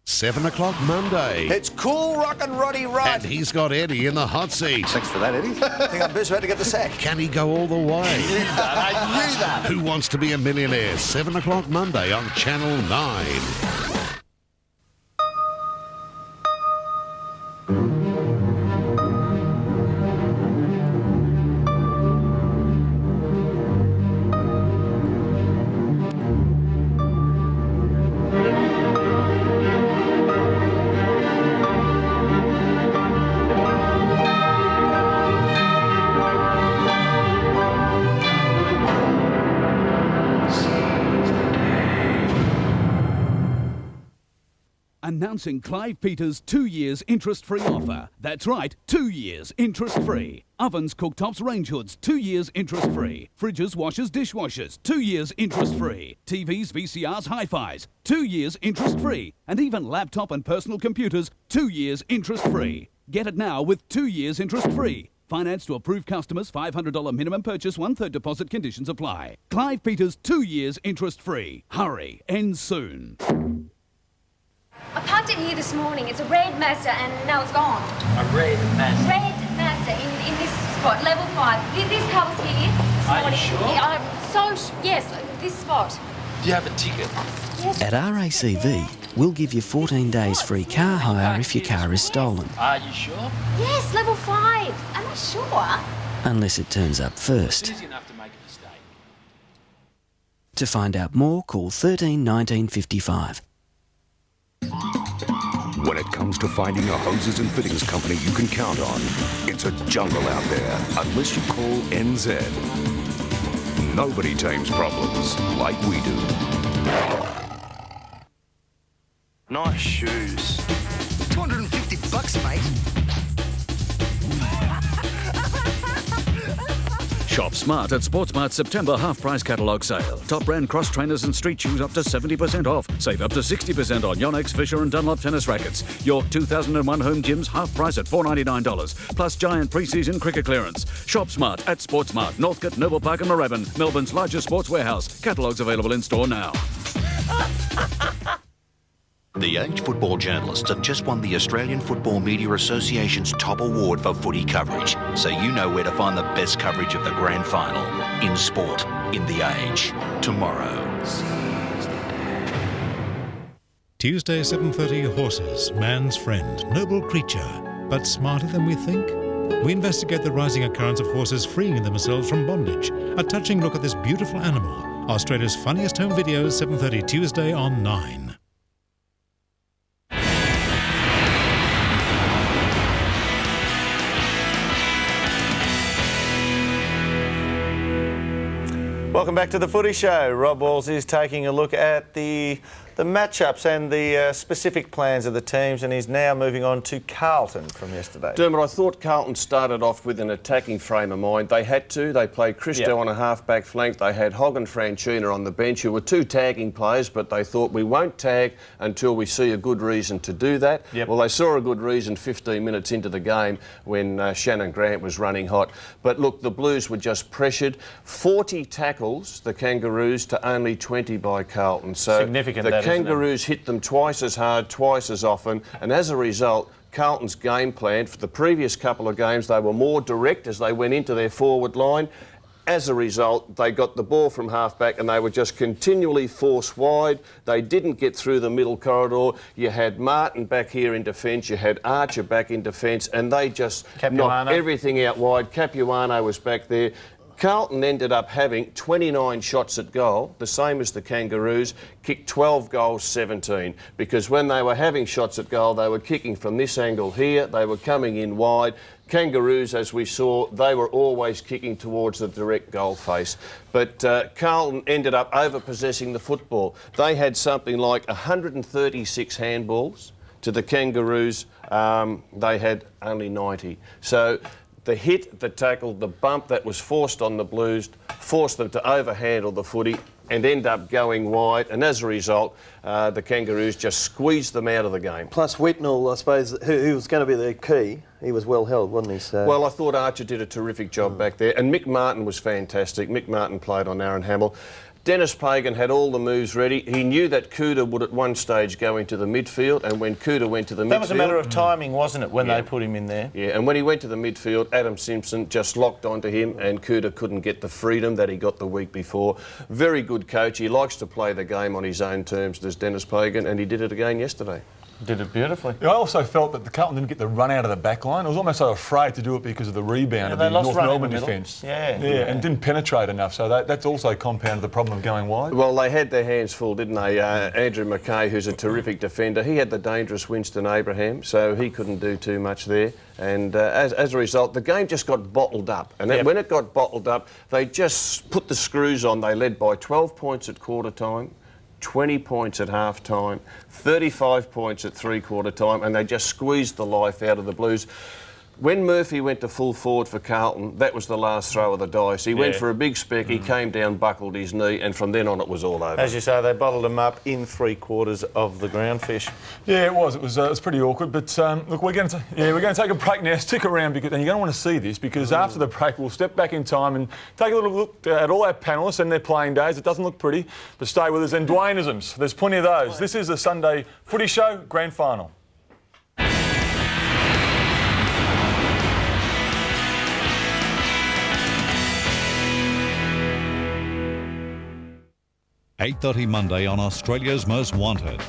7 o'clock Monday. It's Cool Rockin' Roddy Rudd. And he's got Eddie in the hot seat. Thanks for that, Eddie. I think I'm best about to get the sack. Can he go all the way? I knew that. Who Wants to Be a Millionaire? 7 o'clock Monday on Channel 9. Announcing Clive Peters' 2 years interest-free offer. That's right, 2 years interest-free. Ovens, cooktops, range hoods, 2 years interest-free. Fridges, washers, dishwashers, 2 years interest-free. TVs, VCRs, hi-fis, 2 years interest-free. And even laptop and personal computers, 2 years interest-free. Get it now with 2 years interest-free. Finance to approved customers, $500 minimum purchase, 1/3 deposit, conditions apply. Clive Peters' 2 years interest-free. Hurry, ends soon. I parked it here this morning. It's a red Mazda and now it's gone. A red Mazda? Red Mazda in this spot, level 5. This car was here this morning. Are you sure? Yes, this spot. Do you have a ticket? Yes. At RACV, we'll give you 14 days free car hire if your car is stolen. Are you sure? Yes, level 5. Am I sure? Unless it turns up first. It's easy enough to make a mistake. To find out more, call 13 1955. When it comes to finding a hoses and fittings company you can count on, it's a jungle out there, unless you call NZ. Nobody tames problems like we do. Nice shoes. $250, mate. Shop smart at SportsMart's September half-price catalogue sale. Top brand cross trainers and street shoes up to 70% off. Save up to 60% on Yonex, Fisher and Dunlop tennis rackets. York 2001 home gyms half price at $499. Plus giant pre-season cricket clearance. Shop smart at SportsMart, Northcote, Noble Park and Moorabbin, Melbourne's largest sports warehouse. Catalogues available in store now. The Age football journalists have just won the Australian Football Media Association's top award for footy coverage, so you know where to find the best coverage of the grand final. In sport, in The Age. Tomorrow. Tuesday, 7:30, Horses, man's friend, noble creature, but smarter than we think? We investigate the rising occurrence of horses freeing themselves from bondage. A touching look at this beautiful animal. Australia's funniest home videos, 7:30 Tuesday on 9. Welcome back to the Footy Show. Rob Walls is taking a look at the the matchups and the specific plans of the teams, and he's now moving on to Carlton from yesterday. Dermot, I thought Carlton started off with an attacking frame of mind. They had to. They played Christo on a half-back flank. They had Hogg and Franchina on the bench, who were two tagging players, but they thought we won't tag until we see a good reason to do that. Well, they saw a good reason 15 minutes into the game when Shannon Grant was running hot. But look, the Blues were just pressured. 40 tackles, the Kangaroos, to only 20 by Carlton. So significant, the Kangaroos hit them twice as hard, twice as often, and as a result, Carlton's game plan for the previous couple of games, they were more direct as they went into their forward line. As a result, they got the ball from half-back and they were just continually forced wide. They didn't get through the middle corridor. You had Martin back here in defence, you had Archer back in defence, and they just knocked everything out wide. Capuano was back there. Carlton ended up having 29 shots at goal, the same as the Kangaroos, kicked 12 goals, 17. Because when they were having shots at goal, they were kicking from this angle here, they were coming in wide. Kangaroos, as we saw, they were always kicking towards the direct goal face. But Carlton ended up over-possessing the football. They had something like 136 handballs. To the Kangaroos, they had only 90. So the hit, the tackle, the bump that was forced on the Blues forced them to overhandle the footy and end up going wide, and as a result, the Kangaroos just squeezed them out of the game. Plus Whitnell, I suppose, who was going to be the key, he was well held, wasn't he? So. Well, I thought Archer did a terrific job back there, and Mick Martin was fantastic. Mick Martin played on Aaron Hamill. Dennis Pagan had all the moves ready. He knew that Cooter would at one stage go into the midfield, and when Cooter went to the midfield... That was a matter of timing, wasn't it, when they put him in there? Yeah, and when he went to the midfield, Adam Simpson just locked onto him, and Cooter couldn't get the freedom that he got the week before. Very good coach. He likes to play the game on his own terms, does Dennis Pagan, and he did it again yesterday. Did it beautifully. Yeah, I also felt that the Carlton didn't get the run out of the back line. I was almost so afraid to do it because of the rebound of the North Melbourne defence. And didn't penetrate enough. So that's also compounded the problem of going wide. Well, they had their hands full, didn't they? Andrew McKay, who's a terrific defender, he had the dangerous Winston Abraham, so he couldn't do too much there. And as a result, the game just got bottled up. And when it got bottled up, they just put the screws on. They led by 12 points at quarter time, 20 points at half time, 35 points at three-quarter time, and they just squeezed the life out of the Blues. When Murphy went to full forward for Carlton, that was the last throw of the dice. He went for a big spec, he came down, buckled his knee, and from then on it was all over. As you say, they bottled him up in three-quarters of the groundfish. Yeah, it was. It was pretty awkward. But look, we're going to take a break now. Stick around, because, and you're going to want to see this, because after the break we'll step back in time and take a little look at all our panellists and their playing days. It doesn't look pretty, but stay with us. And Dwayneisms, there's plenty of those. This is the Sunday Footy Show Grand Final. 8:30 Monday on Australia's Most Wanted.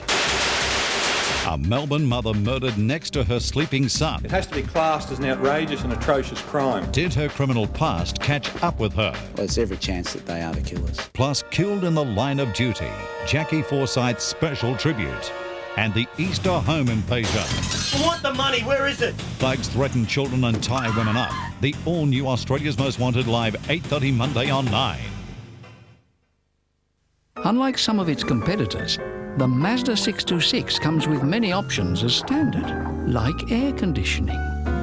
A Melbourne mother murdered next to her sleeping son. It has to be classed as an outrageous and atrocious crime. Did her criminal past catch up with her? There's every chance that they are the killers. Plus, killed in the line of duty, Jackie Forsyth's special tribute. And the Easter home invasion. I want the money, where is it? Thugs threaten children and tie women up. The all-new Australia's Most Wanted live 8:30 Monday on 9. Unlike some of its competitors, the Mazda 626 comes with many options as standard, like air conditioning,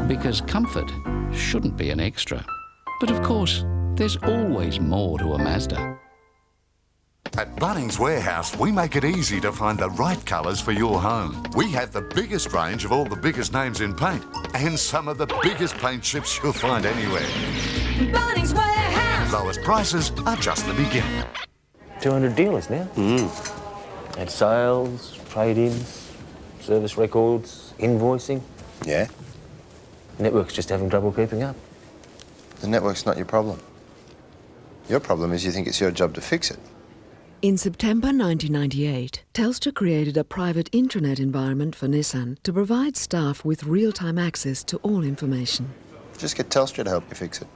because comfort shouldn't be an extra. But of course, there's always more to a Mazda. At Bunnings Warehouse, we make it easy to find the right colours for your home. We have the biggest range of all the biggest names in paint and some of the biggest paint chips you'll find anywhere. Bunnings Warehouse! Lowest prices are just the beginning. 200 dealers now. And sales, trade-ins, service records, invoicing. Yeah? Network's just having trouble keeping up. The network's not your problem. Your problem is you think it's your job to fix it. In September 1998, Telstra created a private intranet environment for Nissan to provide staff with real-time access to all information. Just get Telstra to help you fix it.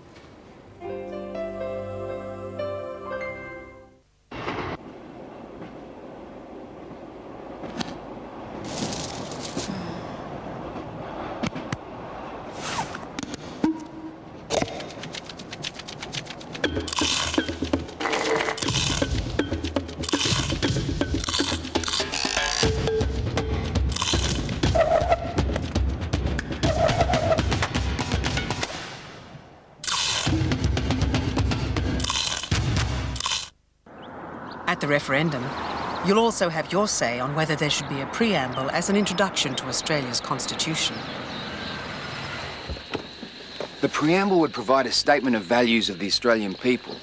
referendum, you'll also have your say on whether there should be a preamble as an introduction to Australia's constitution. The preamble would provide a statement of values of the Australian people,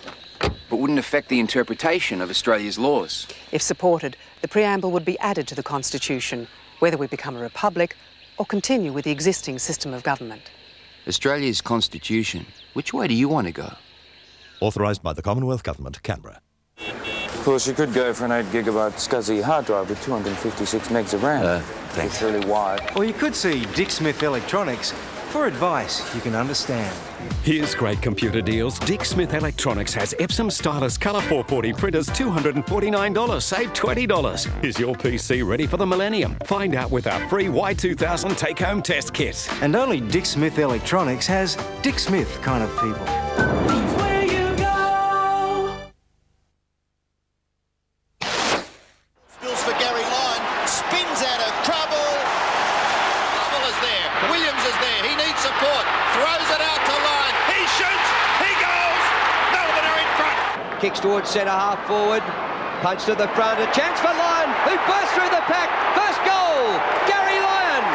but wouldn't affect the interpretation of Australia's laws. If supported, the preamble would be added to the constitution, whether we become a republic or continue with the existing system of government. Australia's constitution, which way do you want to go? Authorised by the Commonwealth Government, Canberra. Of course, you could go for an 8 gigabyte SCSI hard drive with 256 megs of RAM. Thanks. It's really wide. Or you could see Dick Smith Electronics for advice you can understand. Here's great computer deals. Dick Smith Electronics has Epsom Stylus Colour 440 printers, $249, save $20. Is your PC ready for the millennium? Find out with our free Y2000 take-home test kit. And only Dick Smith Electronics has Dick Smith kind of people. Skills for Gary Lyon. Spins out of trouble. Trouble is there. Williams is there. He needs support. Throws it out to Lyon. He shoots. He goes. Melbourne are in front. Kicks towards centre half forward. Punch to the front. A chance for Lyon, who bursts through the pack. First goal, Gary Lyon.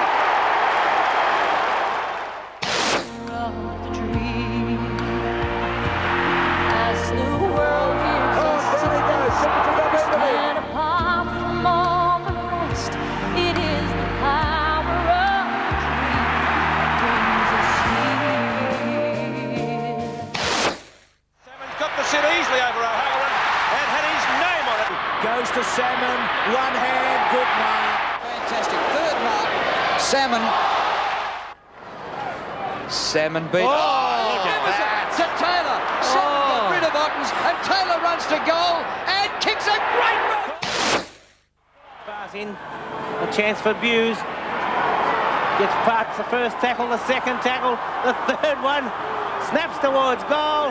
Easily over O'Halloran and had his name on it. Goes to Salmon, one hand, good mark. Fantastic, third mark, Salmon. Salmon beat. Oh, look at that. To Taylor. Salmon got rid of Ottens and Taylor runs to goal and kicks a great run. Pass in, a chance for Buse. Gets past the first tackle, the second tackle, the third one. Snaps towards goal.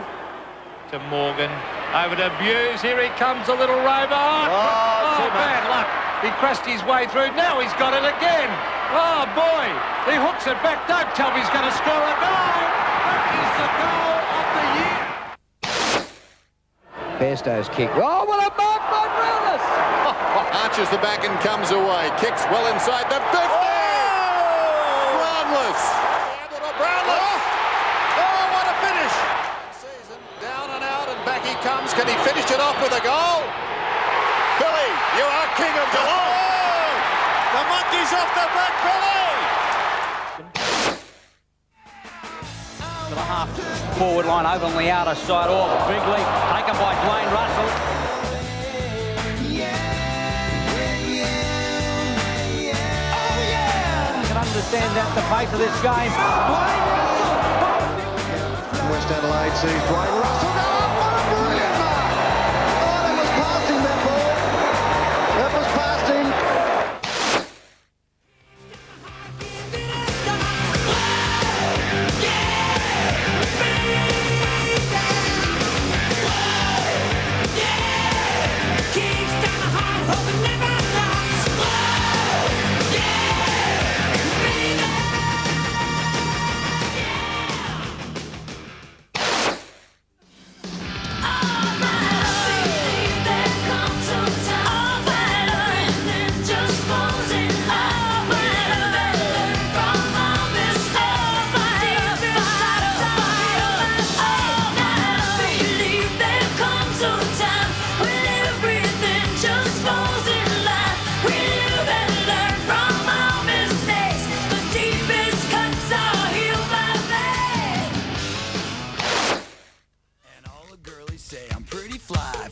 To Morgan, over to Buse, here he comes, a little rover. Oh, bad luck. He crashed his way through, now he's got it again. Oh boy, he hooks it back, don't tell me he's going to score a goal. That is the goal of the year. Bairstow's kick, oh what a mark by Brownless. Arches the back and comes away. Kicks well inside the 50. Brownless. Brownless. Oh, what a finish. Back he comes. Can he finish it off with a goal? Billy, you are king of Geelong. Oh, the monkey's off the back, Billy. To the half forward line over on the outer side. Oh, big leap taken by Dwayne Russell. You can understand that the pace of this game. Dwayne Russell. West Adelaide sees Dwayne Russell go. Brilliant mark! Oh, that was past him, that ball. That was past him.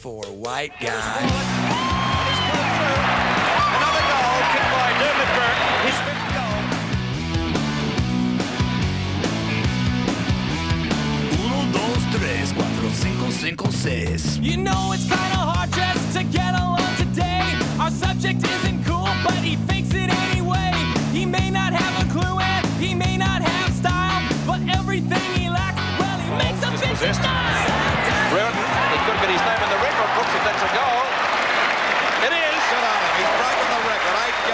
For a white guy. Another goal kicked by Dermot Burke. His fifth goal. 1, 2, 3, 4, 5, 6. You know it's kind of hard just to get along today. Our subject isn't cool, but he fakes it anyway. He may not have a clue and he may not have style, but everything he lacks, well, he makes a big style. Brereton, he could get his name in the record books if that's a goal. It is. Good on him. He's broken the record. 8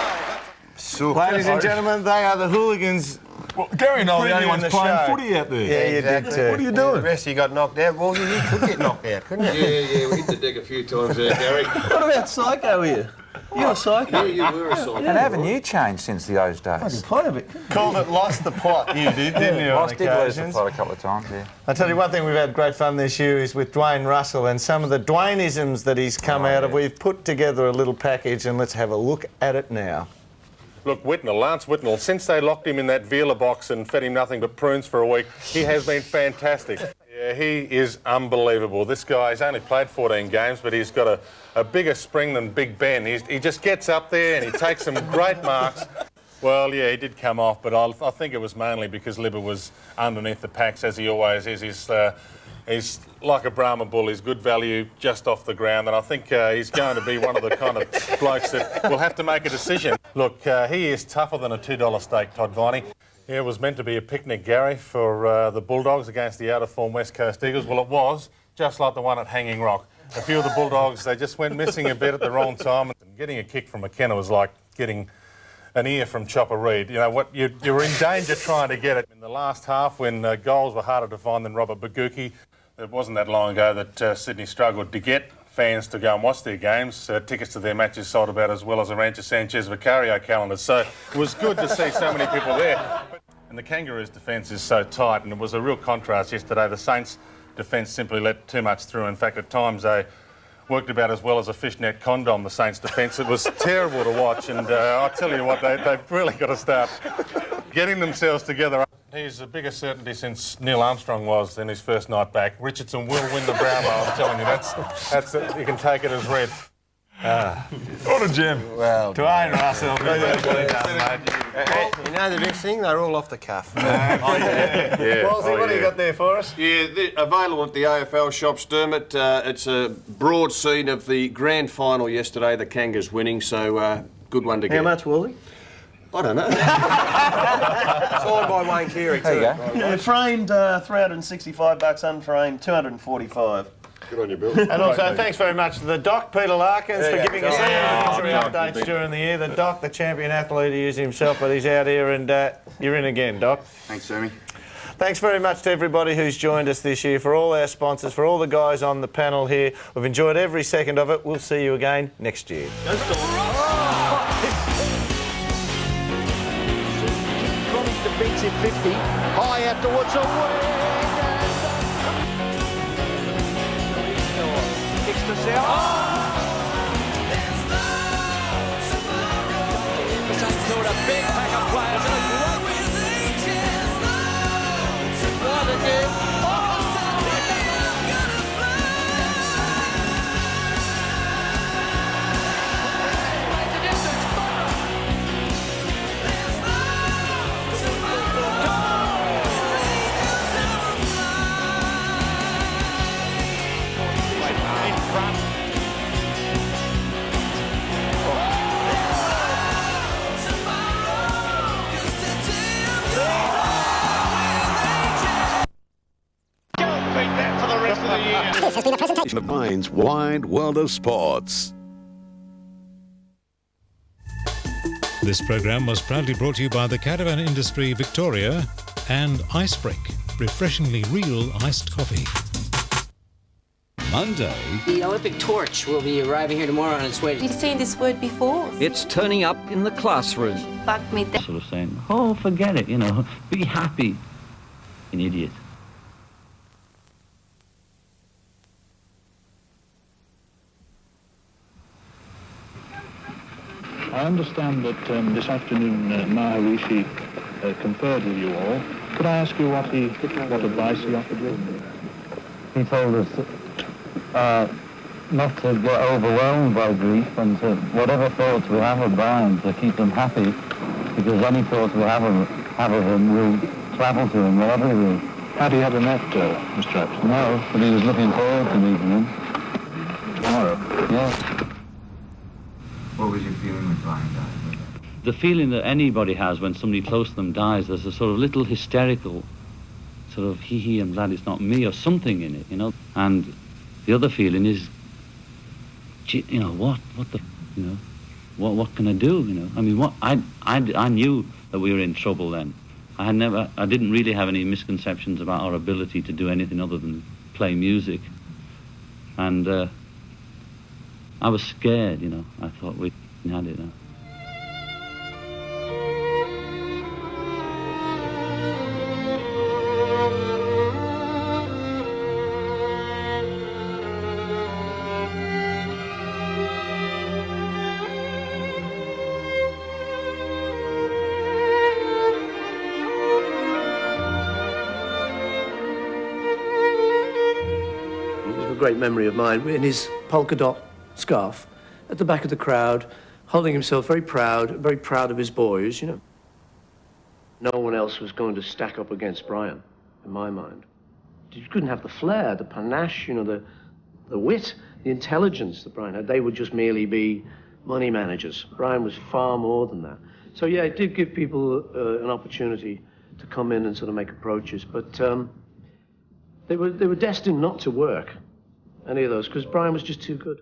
goals. Ladies and gentlemen, they are the hooligans Well, Gary and I are the only previewing ones the playing show. footy out there. Yeah, you did too. What are you doing? The rest of you got knocked out. Well, you could get knocked out, couldn't you? Yeah, we hit the deck a few times there, Gary. What about Psycho here? You're a psycho. Yeah, you were a psycho. And haven't you changed since those days? I can play a bit. Called it lost the plot, you did, didn't you? I on did lose the occasions? plot a couple of times, yeah. I'll tell you one thing we've had great fun this year is with Dwayne Russell and some of the Dwayneisms that he's come out of. We've put together a little package and let's have a look at it now. Look, Lance Whitnell, since they locked him in that Vila box and fed him nothing but prunes for a week, he has been fantastic. Yeah, he is unbelievable. This guy's only played 14 games, but he's got a bigger spring than Big Ben. He just gets up there and he takes some great marks. Well, yeah, he did come off, but I think it was mainly because Libba was underneath the packs, as he always is. He's like a Brahma bull. He's good value just off the ground, and I think he's going to be one of the kind of blokes that will have to make a decision. Look, he is tougher than a $2 steak, Todd Viney. Yeah, it was meant to be a picnic, Gary, for the Bulldogs against the out-of-form West Coast Eagles. Well, it was, just like the one at Hanging Rock. A few of the Bulldogs, they just went missing a bit at the wrong time. And getting a kick from McKenna was like getting an ear from Chopper Reid. You know what? You're in danger trying to get it. In the last half, when goals were harder to find than Robert Baguki, it wasn't that long ago that Sydney struggled to get fans to go and watch their games. Tickets to their matches sold about as well as a Rancho Sanchez Vicario calendar. So it was good to see so many people there. And the Kangaroos' defence is so tight, and it was a real contrast yesterday. The Saints' defence simply let too much through. In fact, at times they worked about as well as a fishnet condom, the Saints' defence. It was terrible to watch, and I tell you what, they've really got to start getting themselves together. He's a bigger certainty since Neil Armstrong was in his first night back. Richardson will win the Brownlow, I'm telling you. That's it. You can take it as read. What a gem. Well, Dwayne Russell. you know the best thing? They're all off the cuff. Walsey, what do you got there for us? Yeah, available at the AFL shops, Dermot. It's a broad scene of the grand final yesterday, the Kangas winning, so good one to get. How much, Wally? I don't know. Signed by Wayne Carey, too. There you go. Yeah, framed, $365, unframed, $245. Good on you, Bill. And also, thanks very much to the Doc, Peter Larkins, for giving us inventory updates during the year. The Doc, the champion athlete, he is himself, but he's out here, and you're in again, Doc. Thanks, Sammy. Thanks very much to everybody who's joined us this year, for all our sponsors, for all the guys on the panel here. We've enjoyed every second of it. We'll see you again next year. Beats it 50, high out towards the wing. Kicks to South. Sort a big pack of players. Right again. This has been a presentation of Mind's Wide World of Sports. This programme was proudly brought to you by the Caravan Industry Victoria and Icebreak, refreshingly real iced coffee. Monday. The Olympic torch will be arriving here tomorrow on its way. You've seen this word before. It's turning up in the classroom. Fuck me. Sort of saying, oh, forget it, be happy. An idiot. I understand that this afternoon Maharishi conferred with you all. Could I ask you what advice he offered you? He told us not to get overwhelmed by grief and to, whatever thoughts we have of Brian, to keep them happy, because any thoughts we have of him will travel to him wherever he is. Had he ever met Mr. Epstein? No, but he was looking forward to meeting him. Tomorrow? Yes. What was your feeling when Brian died? The feeling that anybody has when somebody close to them dies, there's a sort of little hysterical sort of hee-hee, I'm glad it's not me, or something in it, And the other feeling is, what can I do, I mean, I knew that we were in trouble then. I didn't really have any misconceptions about our ability to do anything other than play music. And I was scared, you know. I thought we had it now. Great memory of mine in his polka dot scarf at the back of the crowd, holding himself very proud of his boys, you know. No one else was going to stack up against Brian, in my mind. You couldn't have the flair, the panache, you know, the wit, the intelligence that Brian had. They would just merely be money managers. Brian was far more than that. So yeah, it did give people an opportunity to come in and sort of make approaches, but they were destined not to work. Any of those, because Brian was just too good.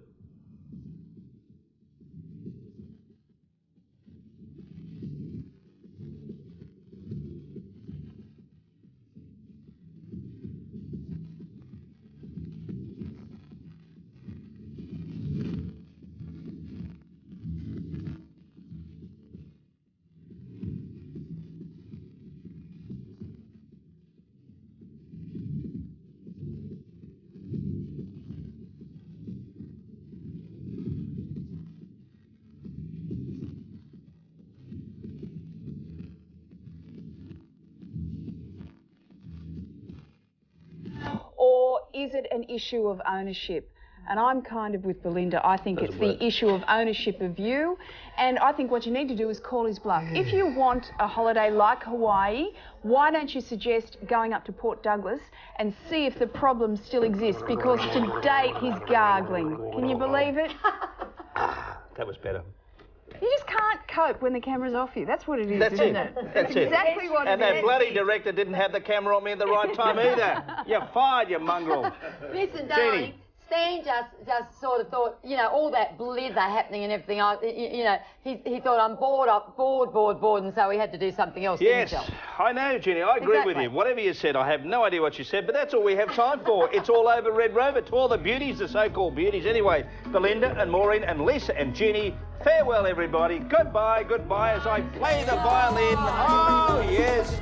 Is it an issue of ownership? And I'm kind of with Belinda. I think it's the issue of ownership of you. And I think what you need to do is call his bluff. If you want a holiday like Hawaii, why don't you suggest going up to Port Douglas and see if the problem still exists? Because to date, he's gargling. Can you believe it? That was better. You just can't cope when the camera's off you. That's what it is, That's isn't it. it? That's it. Exactly what And it is. that bloody director didn't have the camera on me at the right time either. You're fired, you mongrel. Listen, darling, Stan just sort of thought, you know, all that blither happening and everything, you know, he thought I'm bored, and so he had to do something else, Yes, didn't he? I know, Jenny. I agree with you. Whatever you said, I have no idea what you said, but that's all we have time for. It's all over Red Rover to all the beauties, the so-called beauties. Anyway, Belinda and Maureen and Lisa and Jenny, farewell, everybody. Goodbye, goodbye, as I play the violin. Oh, yes.